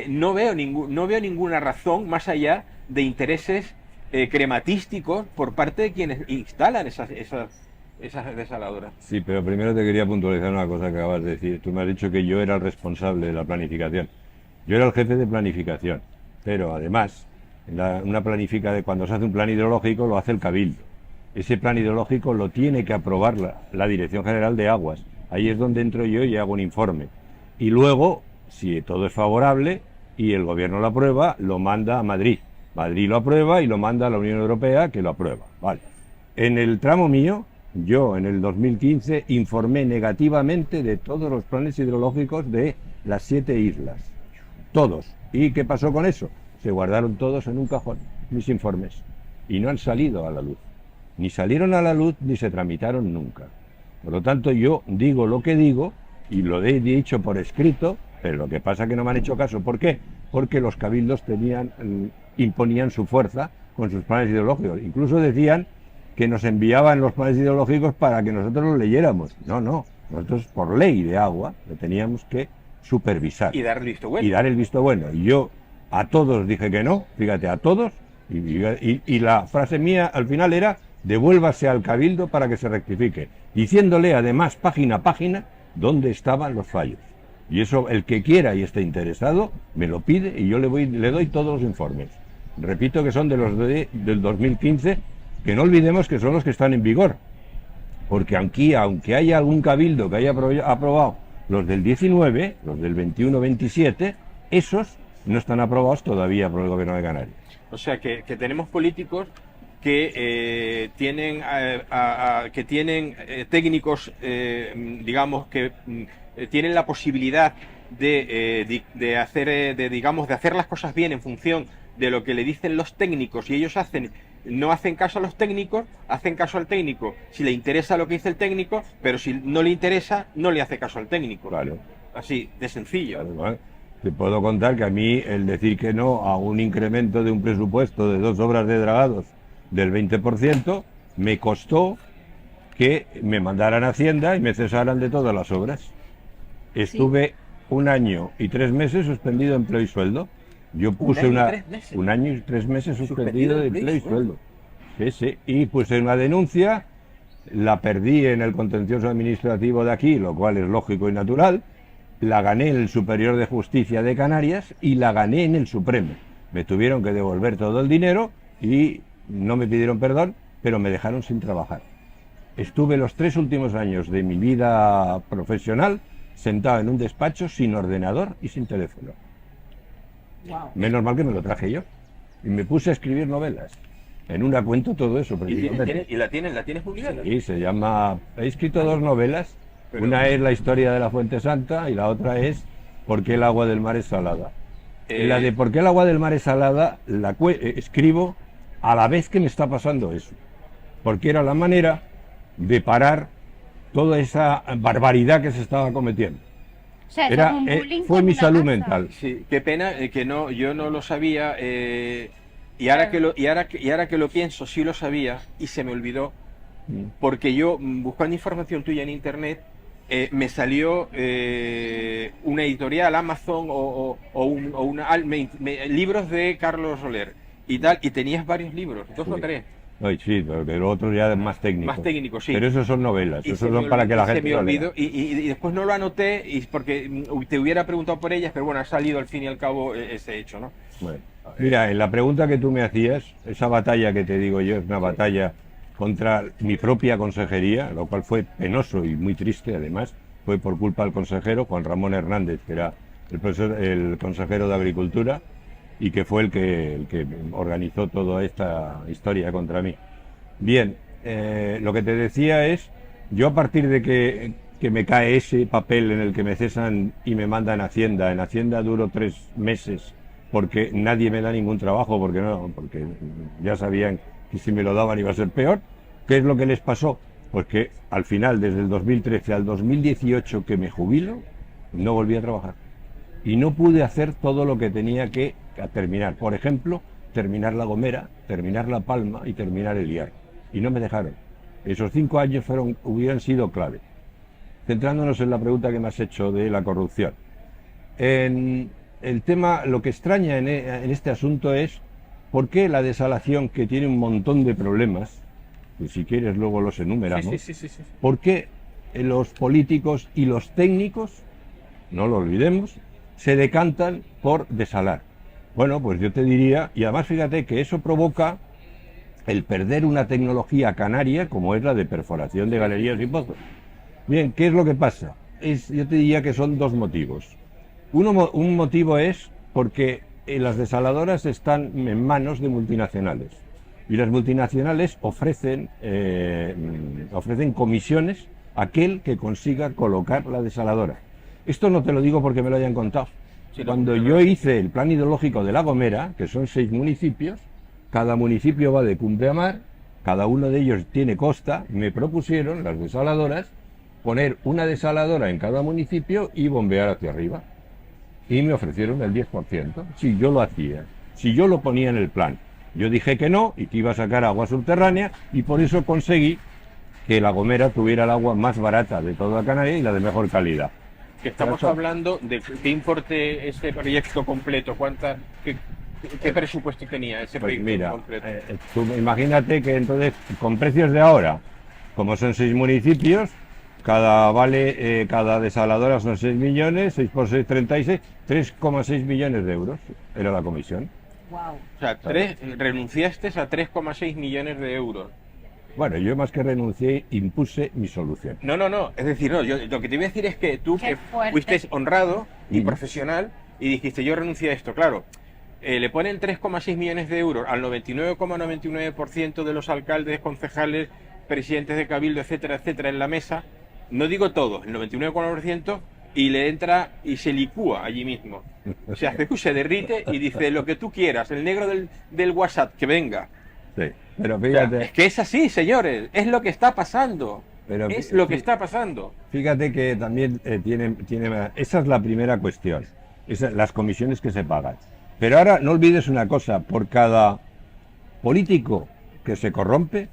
no veo ninguna razón más allá de intereses crematísticos por parte de quienes instalan esas desaladoras. Sí, pero primero te quería puntualizar una cosa que acabas de decir. Tú me has dicho que yo era el responsable de la planificación. Yo era el jefe de planificación, pero además, cuando se hace un plan hidrológico lo hace el Cabildo. Ese plan hidrológico lo tiene que aprobar la Dirección General de Aguas. Ahí es donde entro yo y hago un informe. Y luego, si todo es favorable y el gobierno lo aprueba, lo manda a Madrid. Madrid lo aprueba y lo manda a la Unión Europea, que lo aprueba. Vale. En el tramo mío, yo en el 2015 informé negativamente de todos los planes hidrológicos de las 7 islas. Todos. ¿Y qué pasó con eso? Se guardaron todos en un cajón, mis informes. Y no han salido a la luz. Ni salieron a la luz ni se tramitaron nunca. Por lo tanto, yo digo lo que digo y lo he dicho por escrito, pero lo que pasa es que no me han hecho caso. ¿Por qué? Porque los cabildos imponían su fuerza con sus planes hidrológicos. Incluso decían que nos enviaban los planes hidrológicos para que nosotros los leyéramos. No, no. Nosotros, por ley de agua, lo teníamos que supervisar. Y dar el visto bueno. Y dar el visto bueno. Y yo a todos dije que no, fíjate, a todos. Y la frase mía al final era: devuélvase al cabildo para que se rectifique. Diciéndole además, página a página, dónde estaban los fallos. Y eso, el que quiera y esté interesado, me lo pide y yo le doy todos los informes. Repito que son del 2015, que no olvidemos que son los que están en vigor. Porque aunque haya algún cabildo que haya aprobado los del 19, los del 21-27, esos no están aprobados todavía por el gobierno de Canarias. O sea que tenemos políticos que tienen técnicos, digamos, que tienen la posibilidad de hacer las cosas bien en función de lo que le dicen los técnicos, y ellos no hacen caso a los técnicos, hacen caso al técnico si le interesa lo que dice el técnico, pero si no le interesa, no le hace caso al técnico. Claro. Así, de sencillo. Claro, bueno. Te puedo contar que a mí el decir que no a un incremento de un presupuesto de 2 obras de dragados del 20% me costó que me mandaran a Hacienda y me cesaran de todas las obras. Estuve 1 año y 3 meses suspendido de empleo y sueldo. Yo puse 1 año y 3 meses suspendido de empleo y sueldo. Sí, sí. Y puse una denuncia, la perdí en el contencioso administrativo de aquí, lo cual es lógico y natural. La gané en el Superior de Justicia de Canarias y la gané en el Supremo. Me tuvieron que devolver todo el dinero y no me pidieron perdón, pero me dejaron sin trabajar. Estuve los 3 últimos años de mi vida profesional sentado en un despacho sin ordenador y sin teléfono. Wow. Menos mal que me lo traje yo. Y me puse a escribir novelas. En una cuento todo eso. ¿Y la tienes publicada? Sí, se llama... He escrito 2 novelas. Una es La historia de la Fuente Santa y la otra es ¿Por qué el agua del mar es salada? La de ¿Por qué el agua del mar es salada? Escribo a la vez que me está pasando eso. Porque era la manera de parar toda esa barbaridad que se estaba cometiendo. O sea, fue mi salud mental. Sí, qué pena que yo no lo sabía, y ahora que lo pienso, sí lo sabía y se me olvidó, porque yo, buscando información tuya en internet, me salió una editorial, Amazon libros de Carlos Soler y tal, y tenías varios libros, 2 o 3. Ay, sí, pero otros ya más técnicos. Más técnicos, sí. Pero esos son novelas, esos son para que la gente lo lea. Y después no lo anoté porque te hubiera preguntado por ellas, pero bueno, ha salido al fin y al cabo ese hecho, ¿no? Bueno, mira, en la pregunta que tú me hacías, esa batalla que te digo yo es una batalla contra mi propia consejería, lo cual fue penoso y muy triste, además, fue por culpa del consejero Juan Ramón Hernández, que era el consejero de Agricultura, y que fue el que organizó toda esta historia contra mí. Bien, lo que te decía es, yo a partir de que me cae ese papel en el que me cesan y me mandan a Hacienda, en Hacienda duro 3 meses, porque nadie me da ningún trabajo, porque ya sabían que si me lo daban iba a ser peor. ¿Qué es lo que les pasó? Pues que al final, desde el 2013 al 2018 que me jubilo, no volví a trabajar. Y no pude hacer todo lo que tenía que terminar. Por ejemplo, terminar La Gomera, terminar La Palma y terminar el IAR. Y no me dejaron. Esos 5 años hubieran sido clave. Centrándonos en la pregunta que me has hecho de la corrupción. En el tema, lo que extraña en este asunto es por qué la desalación, que tiene un montón de problemas, que si quieres luego los enumeramos, Sí. por qué los políticos y los técnicos, no lo olvidemos, se decantan por desalar. Bueno, pues yo te diría, y además fíjate que eso provoca el perder una tecnología canaria como es la de perforación de galerías y pozos. Bien, ¿qué es lo que pasa? Yo te diría que son 2 motivos. Un motivo es porque las desaladoras están en manos de multinacionales y las multinacionales ofrecen comisiones a aquel que consiga colocar la desaladora. Esto no te lo digo porque me lo hayan contado. Cuando yo hice el plan hidrológico de La Gomera, que son 6 municipios, cada municipio va de cumbre a mar, cada uno de ellos tiene costa, me propusieron las desaladoras poner una desaladora en cada municipio y bombear hacia arriba. Y me ofrecieron el 10%, si yo lo hacía, si yo lo ponía en el plan. Yo dije que no y que iba a sacar agua subterránea y por eso conseguí que La Gomera tuviera el agua más barata de toda Canarias y la de mejor calidad. Que estamos hablando de qué importe este proyecto completo, qué presupuesto tenía ese Pues proyecto mira, completo. tú imagínate que entonces, con precios de ahora, como son 6 municipios, cada desaladora son 6 millones, 6 por 6, 36, 3,6 millones de euros era la comisión. Wow. O sea, renunciaste a 3,6 millones de euros. Bueno, yo más que renuncié, impuse mi solución. No. Es decir, yo lo que te iba a decir es que tú Qué fuerte. fuiste honrado y Ujú. profesional y dijiste, yo renuncié a esto. Claro, le ponen 3,6 millones de euros al 99,99% de los alcaldes, concejales, presidentes de cabildo, etcétera, etcétera, en la mesa. No digo todos, el 99,9%, y le entra y se licúa allí mismo. O sea, se derrite y dice lo que tú quieras, el negro del WhatsApp, que venga. Sí, pero O sea, fíjate, es que es así, señores, es lo que está pasando. pero Es lo que está pasando. fíjate que también esa es la primera cuestión, las comisiones que se pagan. Pero ahora no olvides una cosa, por cada político que se corrompe,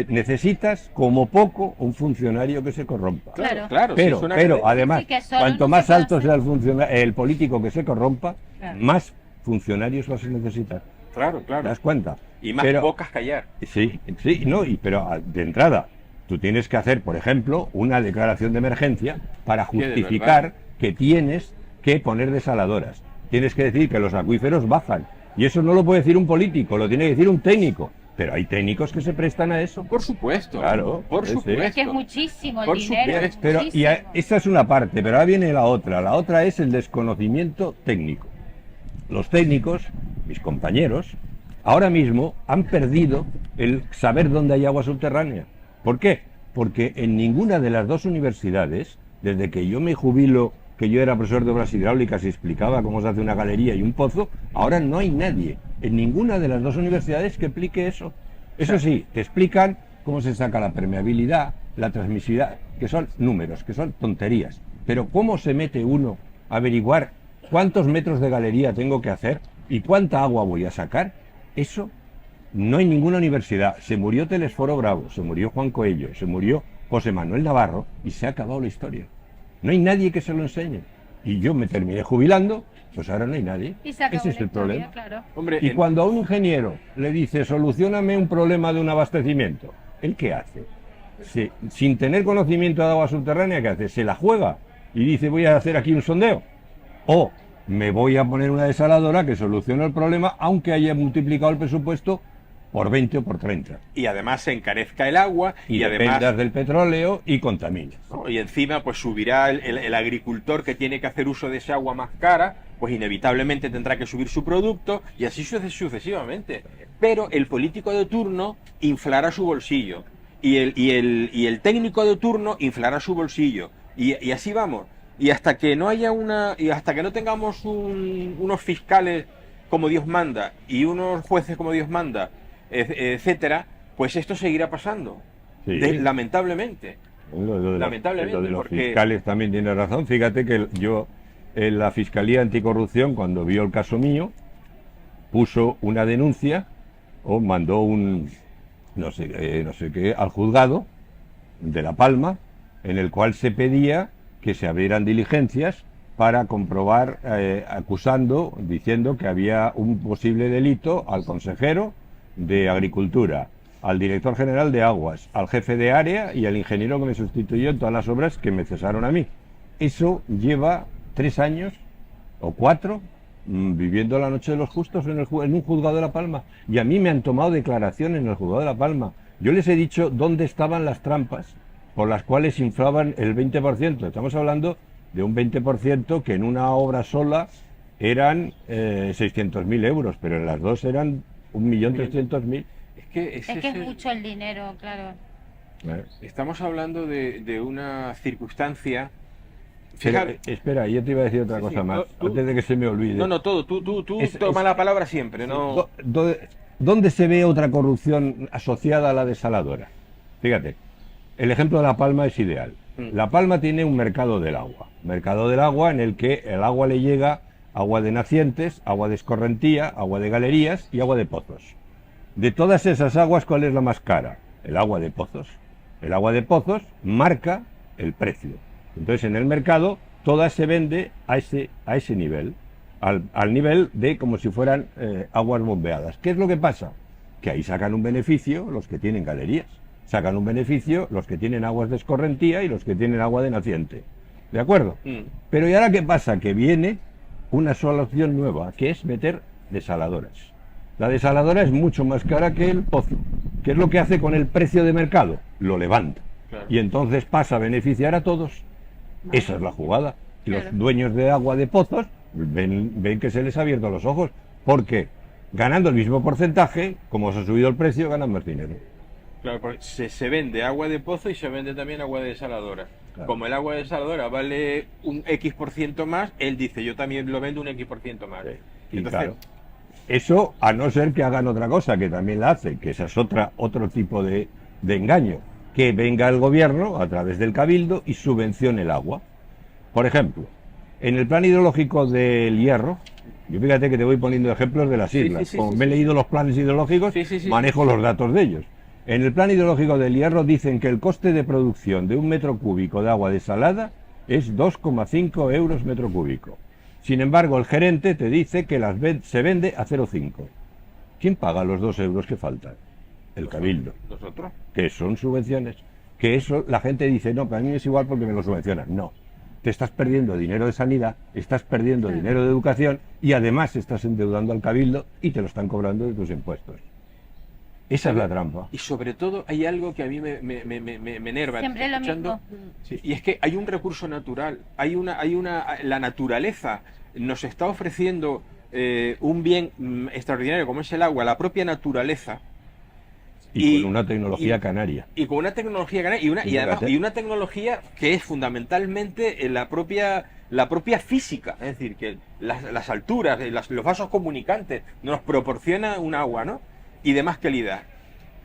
necesitas como poco un funcionario que se corrompa. Claro. Sí, Pero, es una pero cadena. además, Sí, que solo cuanto no más se puede alto hacer. sea el político que se corrompa, Claro. más funcionarios vas a necesitar. Claro, ¿Te claro. das cuenta? Y más Pero- bocas callar. Sí, no, pero de entrada, tú tienes que hacer, por ejemplo, una declaración de emergencia para de justificar verdad. que tienes que poner desaladoras. Tienes que decir que los acuíferos bajan. Y eso no lo puede decir un político, lo tiene que decir un técnico. Pero hay técnicos que se prestan a eso. Por supuesto. Claro, Por sí, sí. supuesto. Es que es muchísimo el Por dinero. supuesto. Pero muchísimo. esa es una parte, pero ahora viene la otra. La otra es el desconocimiento técnico. Los técnicos, mis compañeros, ahora mismo han perdido el saber dónde hay agua subterránea. ¿Por qué? Porque en ninguna de las 2 universidades, desde que yo me jubilo, que yo era profesor de obras hidráulicas y explicaba cómo se hace una galería y un pozo, ahora no hay nadie en ninguna de las 2 universidades que explique eso. Eso sí, te explican cómo se saca la permeabilidad, la transmisividad, que son números, que son tonterías. Pero ¿cómo se mete uno a averiguar cuántos metros de galería tengo que hacer y cuánta agua voy a sacar? Eso no hay ninguna universidad. Se murió Telesforo Bravo, se murió Juan Coello, se murió José Manuel Navarro y se ha acabado la historia. No hay nadie que se lo enseñe. Y yo me terminé jubilando, pues ahora no hay nadie. Y se acabó Ese es la el historia, problema. claro. Hombre, Y cuando a un ingeniero le dice, solucioname un problema de un abastecimiento, ¿él qué hace? Sin tener conocimiento de agua subterránea, ¿qué hace? Se la juega y dice, voy a hacer aquí un sondeo. O me voy a poner una desaladora que solucione el problema, aunque haya multiplicado el presupuesto por 20 o por 30. y además se encarezca el agua Y además dependas del petróleo y contaminas. ¿no? Y encima pues subirá el agricultor que tiene que hacer uso de esa agua más cara, pues inevitablemente tendrá que subir su producto y así sucesivamente. Pero el político de turno inflará su bolsillo y el técnico de turno inflará su bolsillo y así vamos. Y hasta que no haya hasta que no tengamos unos fiscales como Dios manda y unos jueces como Dios manda, etcétera, pues esto seguirá pasando. Sí. Lamentablemente. Lamentablemente, Lo de los porque- fiscales también tiene razón. Fíjate que yo, en la Fiscalía Anticorrupción, cuando vio el caso mío, puso una denuncia o mandó un no sé qué al juzgado de La Palma, en el cual se pedía que se abrieran diligencias para comprobar, diciendo que había un posible delito al consejero de Agricultura, al director general de Aguas, al jefe de área y al ingeniero que me sustituyó en todas las obras que me cesaron a mí. Eso lleva 3 años o 4 viviendo la noche de los justos en un juzgado de La Palma. Y a mí me han tomado declaración en el juzgado de La Palma. Yo les he dicho dónde estaban las trampas por las cuales inflaban el 20%. Estamos hablando de un 20% que en una obra sola eran 600.000 euros, pero en las dos eran 1.300.000. Es que es mucho el dinero, claro. Estamos hablando de una circunstancia. Espera, yo te iba a decir otra cosa más, antes de que se me olvide. Tú toma la palabra siempre, ¿no? ¿Dónde se ve otra corrupción asociada a la desaladora? Fíjate, el ejemplo de La Palma es ideal. La Palma tiene un mercado del agua en el que el agua le llega agua de nacientes, agua de escorrentía, agua de galerías y agua de pozos. De todas esas aguas, ¿cuál es la más cara? El agua de pozos. El agua de pozos marca el precio. Entonces, en el mercado, toda se vende a ese nivel, al nivel de como si fueran aguas bombeadas. ¿Qué es lo que pasa? Que ahí sacan un beneficio los que tienen galerías, sacan un beneficio los que tienen aguas de escorrentía y los que tienen agua de naciente. ¿De acuerdo? Pero ¿y ahora qué pasa? Que viene una solución nueva, que es meter desaladoras. La desaladora es mucho más cara que el pozo. ¿Qué es lo que hace con el precio de mercado? Lo levanta. Claro. Y entonces pasa a beneficiar a todos. Esa es la jugada. Y los dueños de agua de pozos ven que se les ha abierto los ojos, porque ganando el mismo porcentaje, como se ha subido el precio, ganan más dinero. Claro, porque se vende agua de pozo y se vende también agua de desaladora. Claro. Como el agua de desaladora vale un X% más, él dice, yo también lo vendo un X% más. Sí. Y entonces, claro, eso a no ser que hagan otra cosa, que también la hacen, que esa es otro tipo de engaño, que venga el gobierno a través del cabildo y subvencione el agua. Por ejemplo, en el plan hidrológico del Hierro, yo fíjate que te voy poniendo ejemplos de las islas, como me he leído los planes hidrológicos, manejo los datos de ellos. En el plan hidrológico del Hierro dicen que el coste de producción de 1 metro cúbico de agua desalada es 2,5 euros metro cúbico. Sin embargo, el gerente te dice que se vende a 0,5. ¿Quién paga los 2 euros que faltan? El cabildo. ¿Nosotros? Que son subvenciones. Que eso la gente dice, no, para mí es igual porque me lo subvencionan. No. Te estás perdiendo dinero de sanidad, estás perdiendo dinero de educación y además estás endeudando al cabildo y te lo están cobrando de tus impuestos. Esa es la trampa. Y sobre todo hay algo que a mí me enerva. Siempre lo mismo. Sí, y es que hay un recurso natural, la naturaleza nos está ofreciendo un bien extraordinario como es el agua, la propia naturaleza. Y con una tecnología canaria. Y con una tecnología canaria y una tecnología que es fundamentalmente la propia física, es decir, que las alturas, los vasos comunicantes nos proporciona un agua, ¿no? Y de más calidad.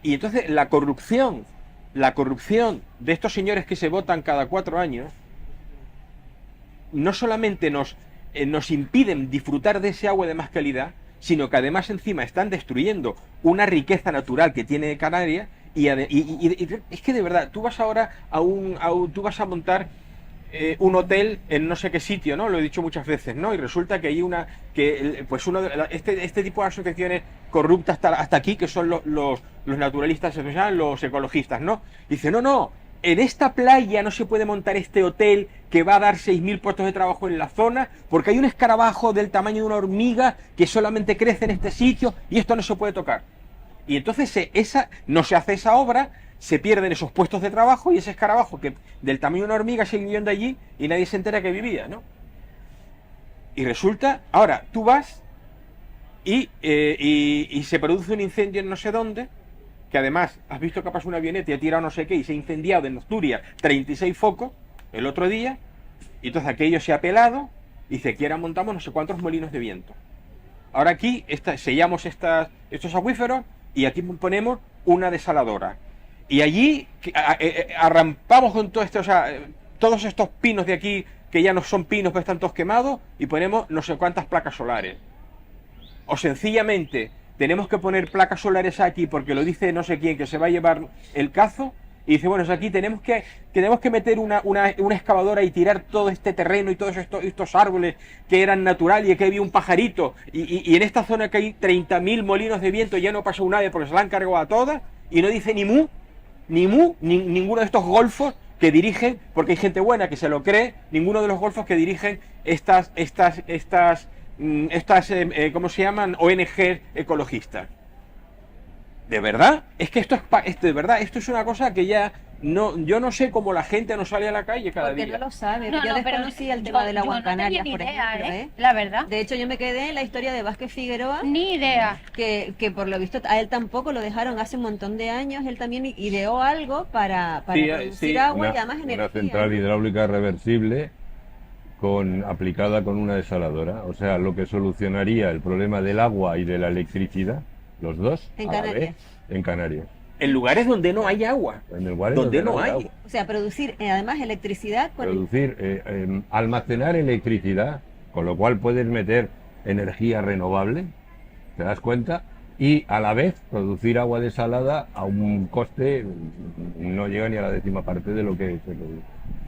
Y entonces la corrupción de estos señores que se votan cada 4 años no solamente nos impiden disfrutar de ese agua de más calidad, sino que además encima están destruyendo una riqueza natural que tiene Canarias y es que de verdad, tú vas ahora tú vas a montar un hotel en no sé qué sitio, ¿no? Lo he dicho muchas veces, ¿no? Y resulta que hay este tipo de asociaciones corruptas hasta aquí, que son los naturalistas, los ecologistas, ¿no? Dice, no, en esta playa no se puede montar este hotel que va a dar 6.000 puestos de trabajo en la zona, porque hay un escarabajo del tamaño de una hormiga que solamente crece en este sitio y esto no se puede tocar. Y entonces no se hace esa obra, se pierden esos puestos de trabajo y ese escarabajo que del tamaño de una hormiga sigue viviendo allí y nadie se entera que vivía, ¿no? Y resulta, ahora tú vas y se produce un incendio en no sé dónde, que además has visto que pasa una avioneta y ha tirado no sé qué y se ha incendiado en Asturias 36 focos el otro día, y entonces aquello se ha pelado y dice que ahora montamos no sé cuántos molinos de viento. Ahora aquí sellamos estos acuíferos y aquí ponemos una desaladora. Y allí arrampamos con todo esto, todos estos pinos de aquí, que ya no son pinos, pero están todos quemados, y ponemos no sé cuántas placas solares. o sencillamente tenemos que poner placas solares aquí porque lo dice no sé quién que se va a llevar el cazo, y dice, bueno, aquí tenemos que meter una excavadora y tirar todo este terreno y todos estos árboles que eran naturales y que había un pajarito, y en esta zona que hay 30.000 molinos de viento ya no pasó un ave porque se la han cargado a todas, y no dice ni mu, ninguno de estos golfos que dirigen, porque hay gente buena que se lo cree, ninguno de los golfos que dirigen estas ¿cómo se llaman? ONG ecologistas. ¿De verdad? Es que de verdad, esto es una cosa que ya no, yo no sé cómo la gente no sale a la calle cada Porque día. no lo sabe. No, yo no, desconocía el tema del agua en Canarias, no por tenía ni idea, ejemplo. ¿eh? La verdad. De hecho, yo me quedé en la historia de Vázquez Figueroa, Ni idea. que por lo visto a él tampoco lo dejaron hace un montón de años. Él también ideó algo para Sí, producir sí, agua y además energía. Una central hidráulica reversible aplicada con una desaladora. O sea, lo que solucionaría el problema del agua y de la electricidad, los dos, En a la Canarias. vez, en Canarias. En lugares donde no hay agua. En lugares Donde no hay. agua. O sea, producir además electricidad con Producir, almacenar electricidad, con lo cual puedes meter energía renovable, ¿te das cuenta? Y a la vez producir agua desalada a un coste, no llega ni a la 10ª parte de lo que se produce.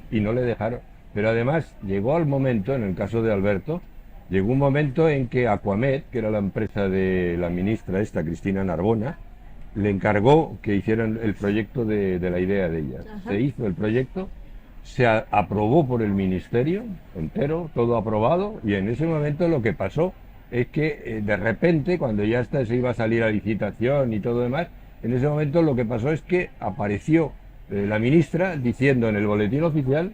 Y no le dejaron. Pero además llegó al momento, en el caso de Alberto, llegó un momento en que Aquamed, que era la empresa de la ministra esta, Cristina Narbona, le encargó que hicieran el proyecto de la idea de ella. Ajá. Se hizo el proyecto, se aprobó por el ministerio entero, todo aprobado, y en ese momento lo que pasó es que de repente, cuando ya se iba a salir a licitación y todo demás, en ese momento lo que pasó es que apareció la ministra diciendo en el boletín oficial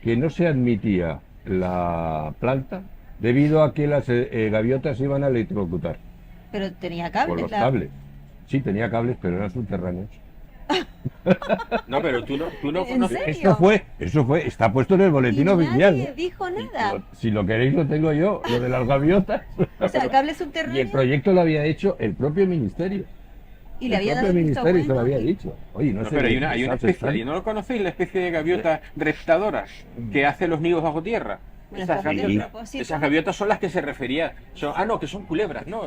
que no se admitía la planta debido a que las gaviotas iban a electrocutar pero tenía con cables. los cables. Sí, tenía cables, pero eran subterráneos. No, pero tú no ¿En conoces. serio? Eso fue, está puesto en el Y boletín nadie oficial. dijo nada. Si lo queréis lo tengo yo, lo de las gaviotas. O sea, cables Y el subterráneos. proyecto lo había hecho el propio ministerio. Y le había el dado propio el visto ministerio se lo bueno. había dicho. Oye, no No, sé. pero hay qué una cosas especie, están. ¿y no lo conocéis? La especie de gaviota reptadora que hace los nidos bajo tierra. Bueno, Esas está bien, gaviotas, propósito. esas gaviotas son las que se refería. No, que son culebras, ¿no?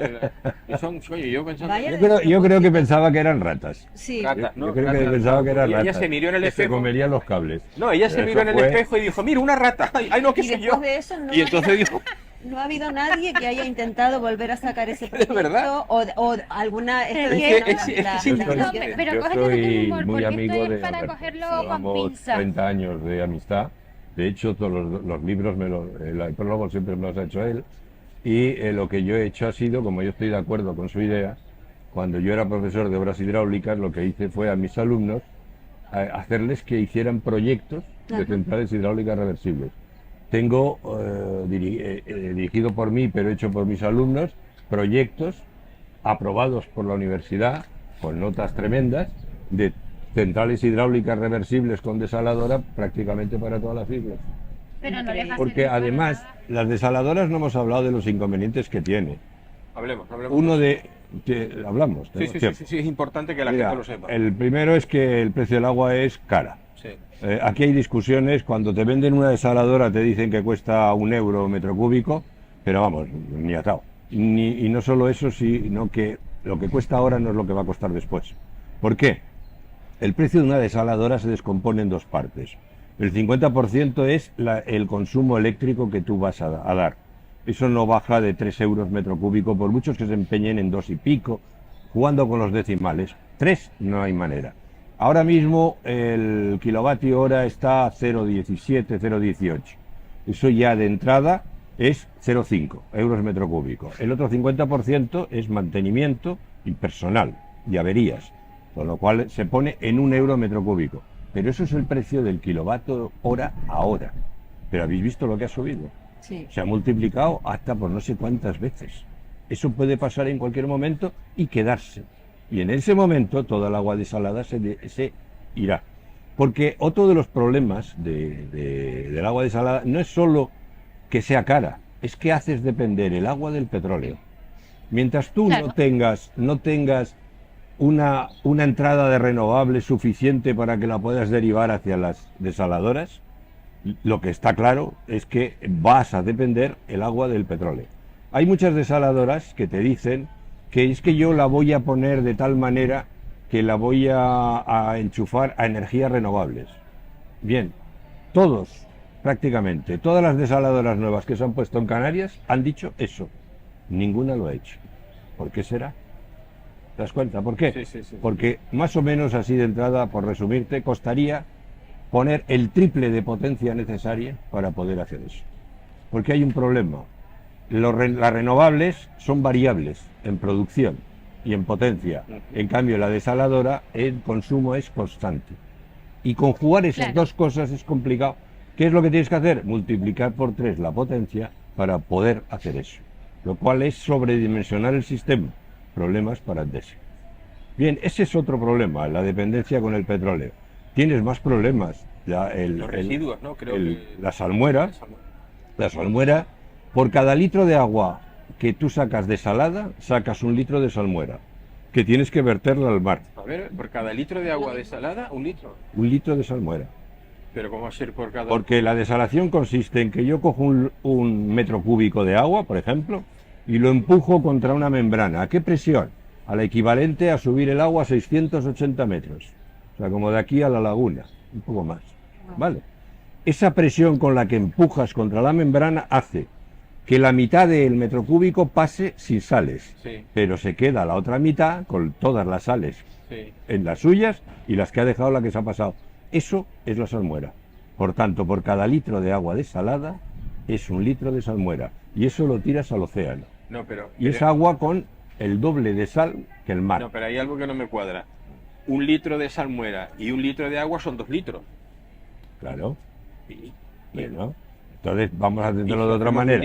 Que son, oye, yo pensando. Vaya. Yo creo que pensaba que eran ratas. Sí. Ratas, Yo ¿no? creo que Ratas. pensaba que eran Y ella ratas. se miró en el que se espejo. comerían los cables. No, ella se Eso miró en el fue- espejo y dijo, mira, una rata. Ay, no, ¿qué Y soy después yo? de eso no, Y entonces dijo, no ha habido nadie que haya intentado volver a sacar ese proyecto verdad? o alguna Es esto que- ¿no? es- La- es que sí, la- no, la- pero- pero yo cógetelo con soy humor, muy porque amigo esto es de para Alberto. cogerlo con Llevamos pinzas. 30 años de amistad. De hecho, todos los libros, el prólogo siempre me los ha hecho él. Y lo que yo he hecho ha sido, como yo estoy de acuerdo con su idea, cuando yo era profesor de obras hidráulicas, lo que hice fue a mis alumnos hacerles que hicieran proyectos de Ajá. centrales hidráulicas reversibles. Tengo, dirigido por mí, pero hecho por mis alumnos, proyectos aprobados por la universidad, con notas tremendas, de centrales hidráulicas reversibles con desaladora prácticamente para todas las islas. Pero no les va a Porque servir para además, nada. las desaladoras no hemos hablado de los inconvenientes que tiene. hablemos. Uno de... hablamos. Sí, sí, ¿cierto? sí, es importante que la Mira, gente lo sepa. el primero es que el precio del agua es cara. Sí. Aquí hay discusiones, cuando te venden una desaladora te dicen que cuesta 1 euro metro cúbico, pero vamos, ni atado. Y no solo eso, sino que lo que cuesta ahora no es lo que va a costar después. ¿Por qué? El precio de una desaladora se descompone en dos partes. El 50% es el consumo eléctrico que tú vas a dar. Eso no baja de 3 euros metro cúbico, por muchos que se empeñen en 2 y pico, jugando con los decimales. 3 no hay manera. Ahora mismo el kilovatio hora está a 0,17, 0,18. Eso ya de entrada es 0,5 euros metro cúbico. El otro 50% es mantenimiento y personal y averías, con lo cual se pone en 1 euro metro cúbico. Pero eso es el precio del kilovatio hora ahora. Pero habéis visto lo que ha subido. Sí. Se ha multiplicado hasta por no sé cuántas veces. Eso puede pasar en cualquier momento y quedarse. Y en ese momento toda el agua desalada se irá. Porque otro de los problemas del agua desalada no es solo que sea cara, es que haces depender el agua del petróleo. Mientras tú Claro. no tengas una entrada de renovables suficiente para que la puedas derivar hacia las desaladoras, lo que está claro es que vas a depender el agua del petróleo. Hay muchas desaladoras que te dicen que es que yo la voy a poner de tal manera que la voy a enchufar a energías renovables. Bien, prácticamente todas las desaladoras nuevas que se han puesto en Canarias han dicho eso. Ninguna lo ha hecho. ¿Por qué será? ¿Te das cuenta? ¿Por qué? Sí. Porque más o menos así de entrada, por resumirte, costaría poner el triple de potencia necesaria para poder hacer eso. Porque hay un problema. Las renovables son variables en producción y en potencia. En cambio, la desaladora, el consumo es constante. Y conjugar esas dos cosas es complicado. ¿Qué es lo que tienes que hacer? Multiplicar por 3 la potencia para poder hacer eso. Lo cual es sobredimensionar el sistema. Problemas para Endesa. Bien, ese es otro problema, la dependencia con el petróleo. Tienes más problemas. Los residuos, ¿no? La salmuera, por cada litro de agua que tú sacas desalada, sacas 1 litro de salmuera, que tienes que verterla al mar. A ver, por cada litro de agua desalada, 1 litro. 1 litro de salmuera. Pero ¿cómo va a ser por cada...? Porque la desalación consiste en que yo cojo un metro cúbico de agua, por ejemplo, y lo empujo contra una membrana. ¿A qué presión? A la equivalente a subir el agua a 680 metros. O sea, como de aquí a la laguna, un poco más. ¿Vale? Esa presión con la que empujas contra la membrana hace que la mitad del metro cúbico pase sin sales, pero se queda la otra mitad con todas las sales en las suyas y las que ha dejado la que se ha pasado. Eso es la salmuera. Por tanto, por cada litro de agua desalada es 1 litro de salmuera y eso lo tiras al océano. No, pero es agua con el doble de sal que el mar. No, pero hay algo que no me cuadra. 1 litro de salmuera y 1 litro de agua son 2 litros. Claro. Bueno, entonces vamos a hacerlo de otra manera.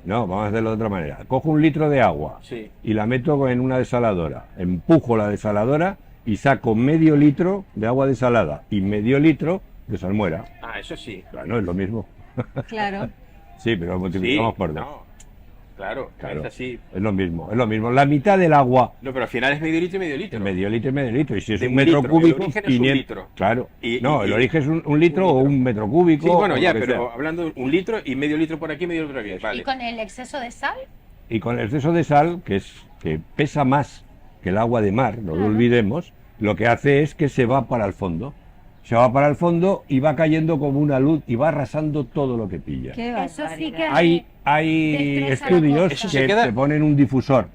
No, vamos a hacerlo de otra manera. Cojo 1 litro de agua y la meto en una desaladora. Empujo la desaladora y saco medio litro de agua desalada y medio litro de salmuera. Ah, eso sí. Claro, es lo mismo. Claro. Sí, pero lo multiplicamos por 2. No. Claro, es así. Es lo mismo. La mitad del agua. No, pero al final es medio litro y medio litro. Medio litro y medio litro. Y si es de 1 metro cúbico, el origen es 1 litro. Claro. El origen es 1 litro o 1 metro cúbico. Sí, bueno, ya, pero hablando de 1 litro y medio litro por aquí, medio litro por aquí. Vale. ¿Y con el exceso de sal? Y con el exceso de sal, que pesa más que el agua de mar, no lo olvidemos, lo que hace es que se va para el fondo. Se va para el fondo y va cayendo como una luz y va arrasando todo lo que pilla. Eso sí que hay estudios que te ponen un difusor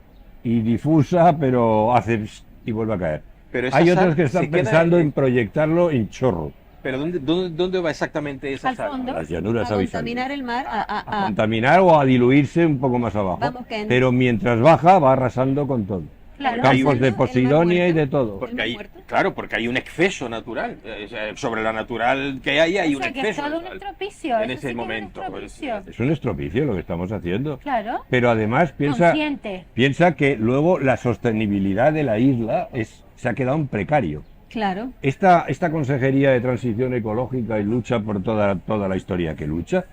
y difusa, pero hace y vuelve a caer. Pero hay otros que están pensando en proyectarlo en chorro. ¿Pero dónde va exactamente esa sal? A las llanuras a contaminar el mar, a contaminar o a diluirse un poco más abajo. Pero mientras baja va arrasando con todo. Claro. Campos de Posidonia y de todo. Porque hay un exceso natural. Sobre la natural que hay un exceso. Es todo un estropicio. En ese momento. Es un estropicio lo que estamos haciendo. Claro. Pero además piensa que luego la sostenibilidad de la isla se ha quedado en precario. Claro. Esta Consejería de Transición Ecológica y lucha por toda la historia que lucha,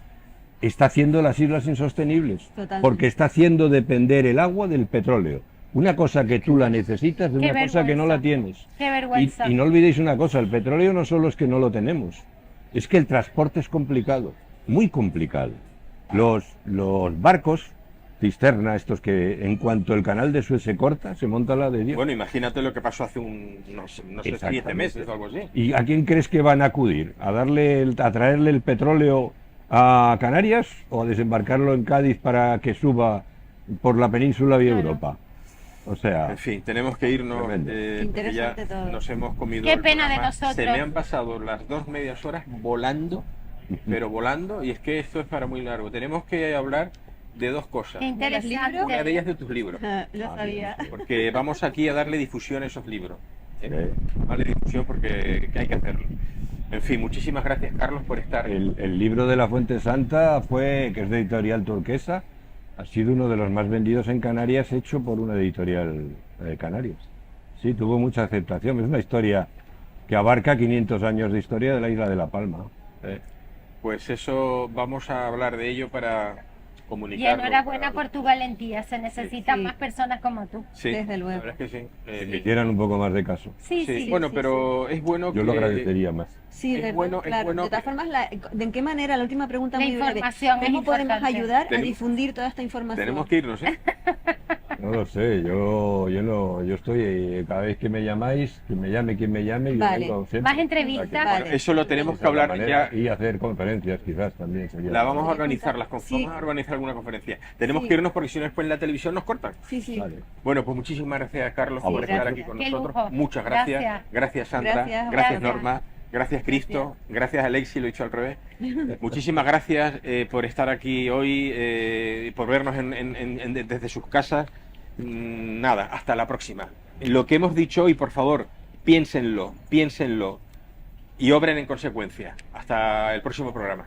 está haciendo las islas insostenibles. Totalmente. Porque está haciendo depender el agua del petróleo. Una cosa que tú la necesitas de una cosa que no la tienes. Qué vergüenza. Y no olvidéis una cosa, el petróleo no solo es que no lo tenemos, es que el transporte es complicado, muy complicado. Los barcos cisterna, estos que en cuanto el canal de Suez se corta, se monta la de Dios. Bueno, imagínate lo que pasó hace no sé, 7 meses o algo así. ¿Y a quién crees que van a acudir? ¿A traerle el petróleo a Canarias o a desembarcarlo en Cádiz para que suba por la península vía Europa? O sea, en fin, tenemos que irnos porque ya nos hemos comido. Qué pena de nosotros. Se me han pasado las 2 medias horas volando, pero volando, y es que esto es para muy largo. Tenemos que hablar de 2 cosas. Interesante. Una de ellas de tus libros. Lo sabía. Porque vamos aquí a darle difusión a esos libros. Darle difusión porque hay que hacerlo. En fin, muchísimas gracias, Carlos, por estar. El libro de La Fuente Santa que es de Editorial Turquesa, ha sido uno de los más vendidos en Canarias, hecho por una editorial de Canarias. Sí, tuvo mucha aceptación. Es una historia que abarca 500 años de historia de la isla de La Palma. Pues eso, vamos a hablar de ello para Y comunicarlo. enhorabuena para- por tu valentía. Se necesitan Sí. más personas como tú. Sí, Desde luego. la verdad es que sí. Que me hicieran un poco más de caso. Sí, Sí, sí. bueno, sí, pero es bueno Yo lo que... agradecería más. Sí, Es ¿verdad? bueno- es Claro. bueno De todas que- formas, ¿de en qué manera? La última pregunta La muy breve. información es ¿Cómo podemos importante. ayudar a Tenemos- difundir toda esta información? Tenemos que irnos, ¿eh? No lo sé, yo estoy, cada vez que me llamáis, que me llame quien me llame, yo Vale. vengo siempre. Más entrevistas. O sea que- Vale. Eso lo tenemos esa que es la hablar manera, ya. y hacer conferencias quizás también sería. La vamos a Sería organizar, fantástico. vamos Sí. a organizar alguna conferencia. Tenemos Sí. que irnos porque si no después en la televisión nos cortan. Sí, sí. Vale. Bueno, pues muchísimas gracias, Carlos, Sí, por estar gracias. aquí con Qué nosotros. lujo. Muchas gracias. Gracias. Gracias, Sandra. Gracias, Gracias, gracias. Norma. Gracias, Cristo. Gracias, Alexi, lo he dicho al revés. Muchísimas gracias por estar aquí hoy, por vernos desde sus casas. Nada, hasta la próxima. Lo que hemos dicho hoy, por favor, piénsenlo y obren en consecuencia. Hasta el próximo programa.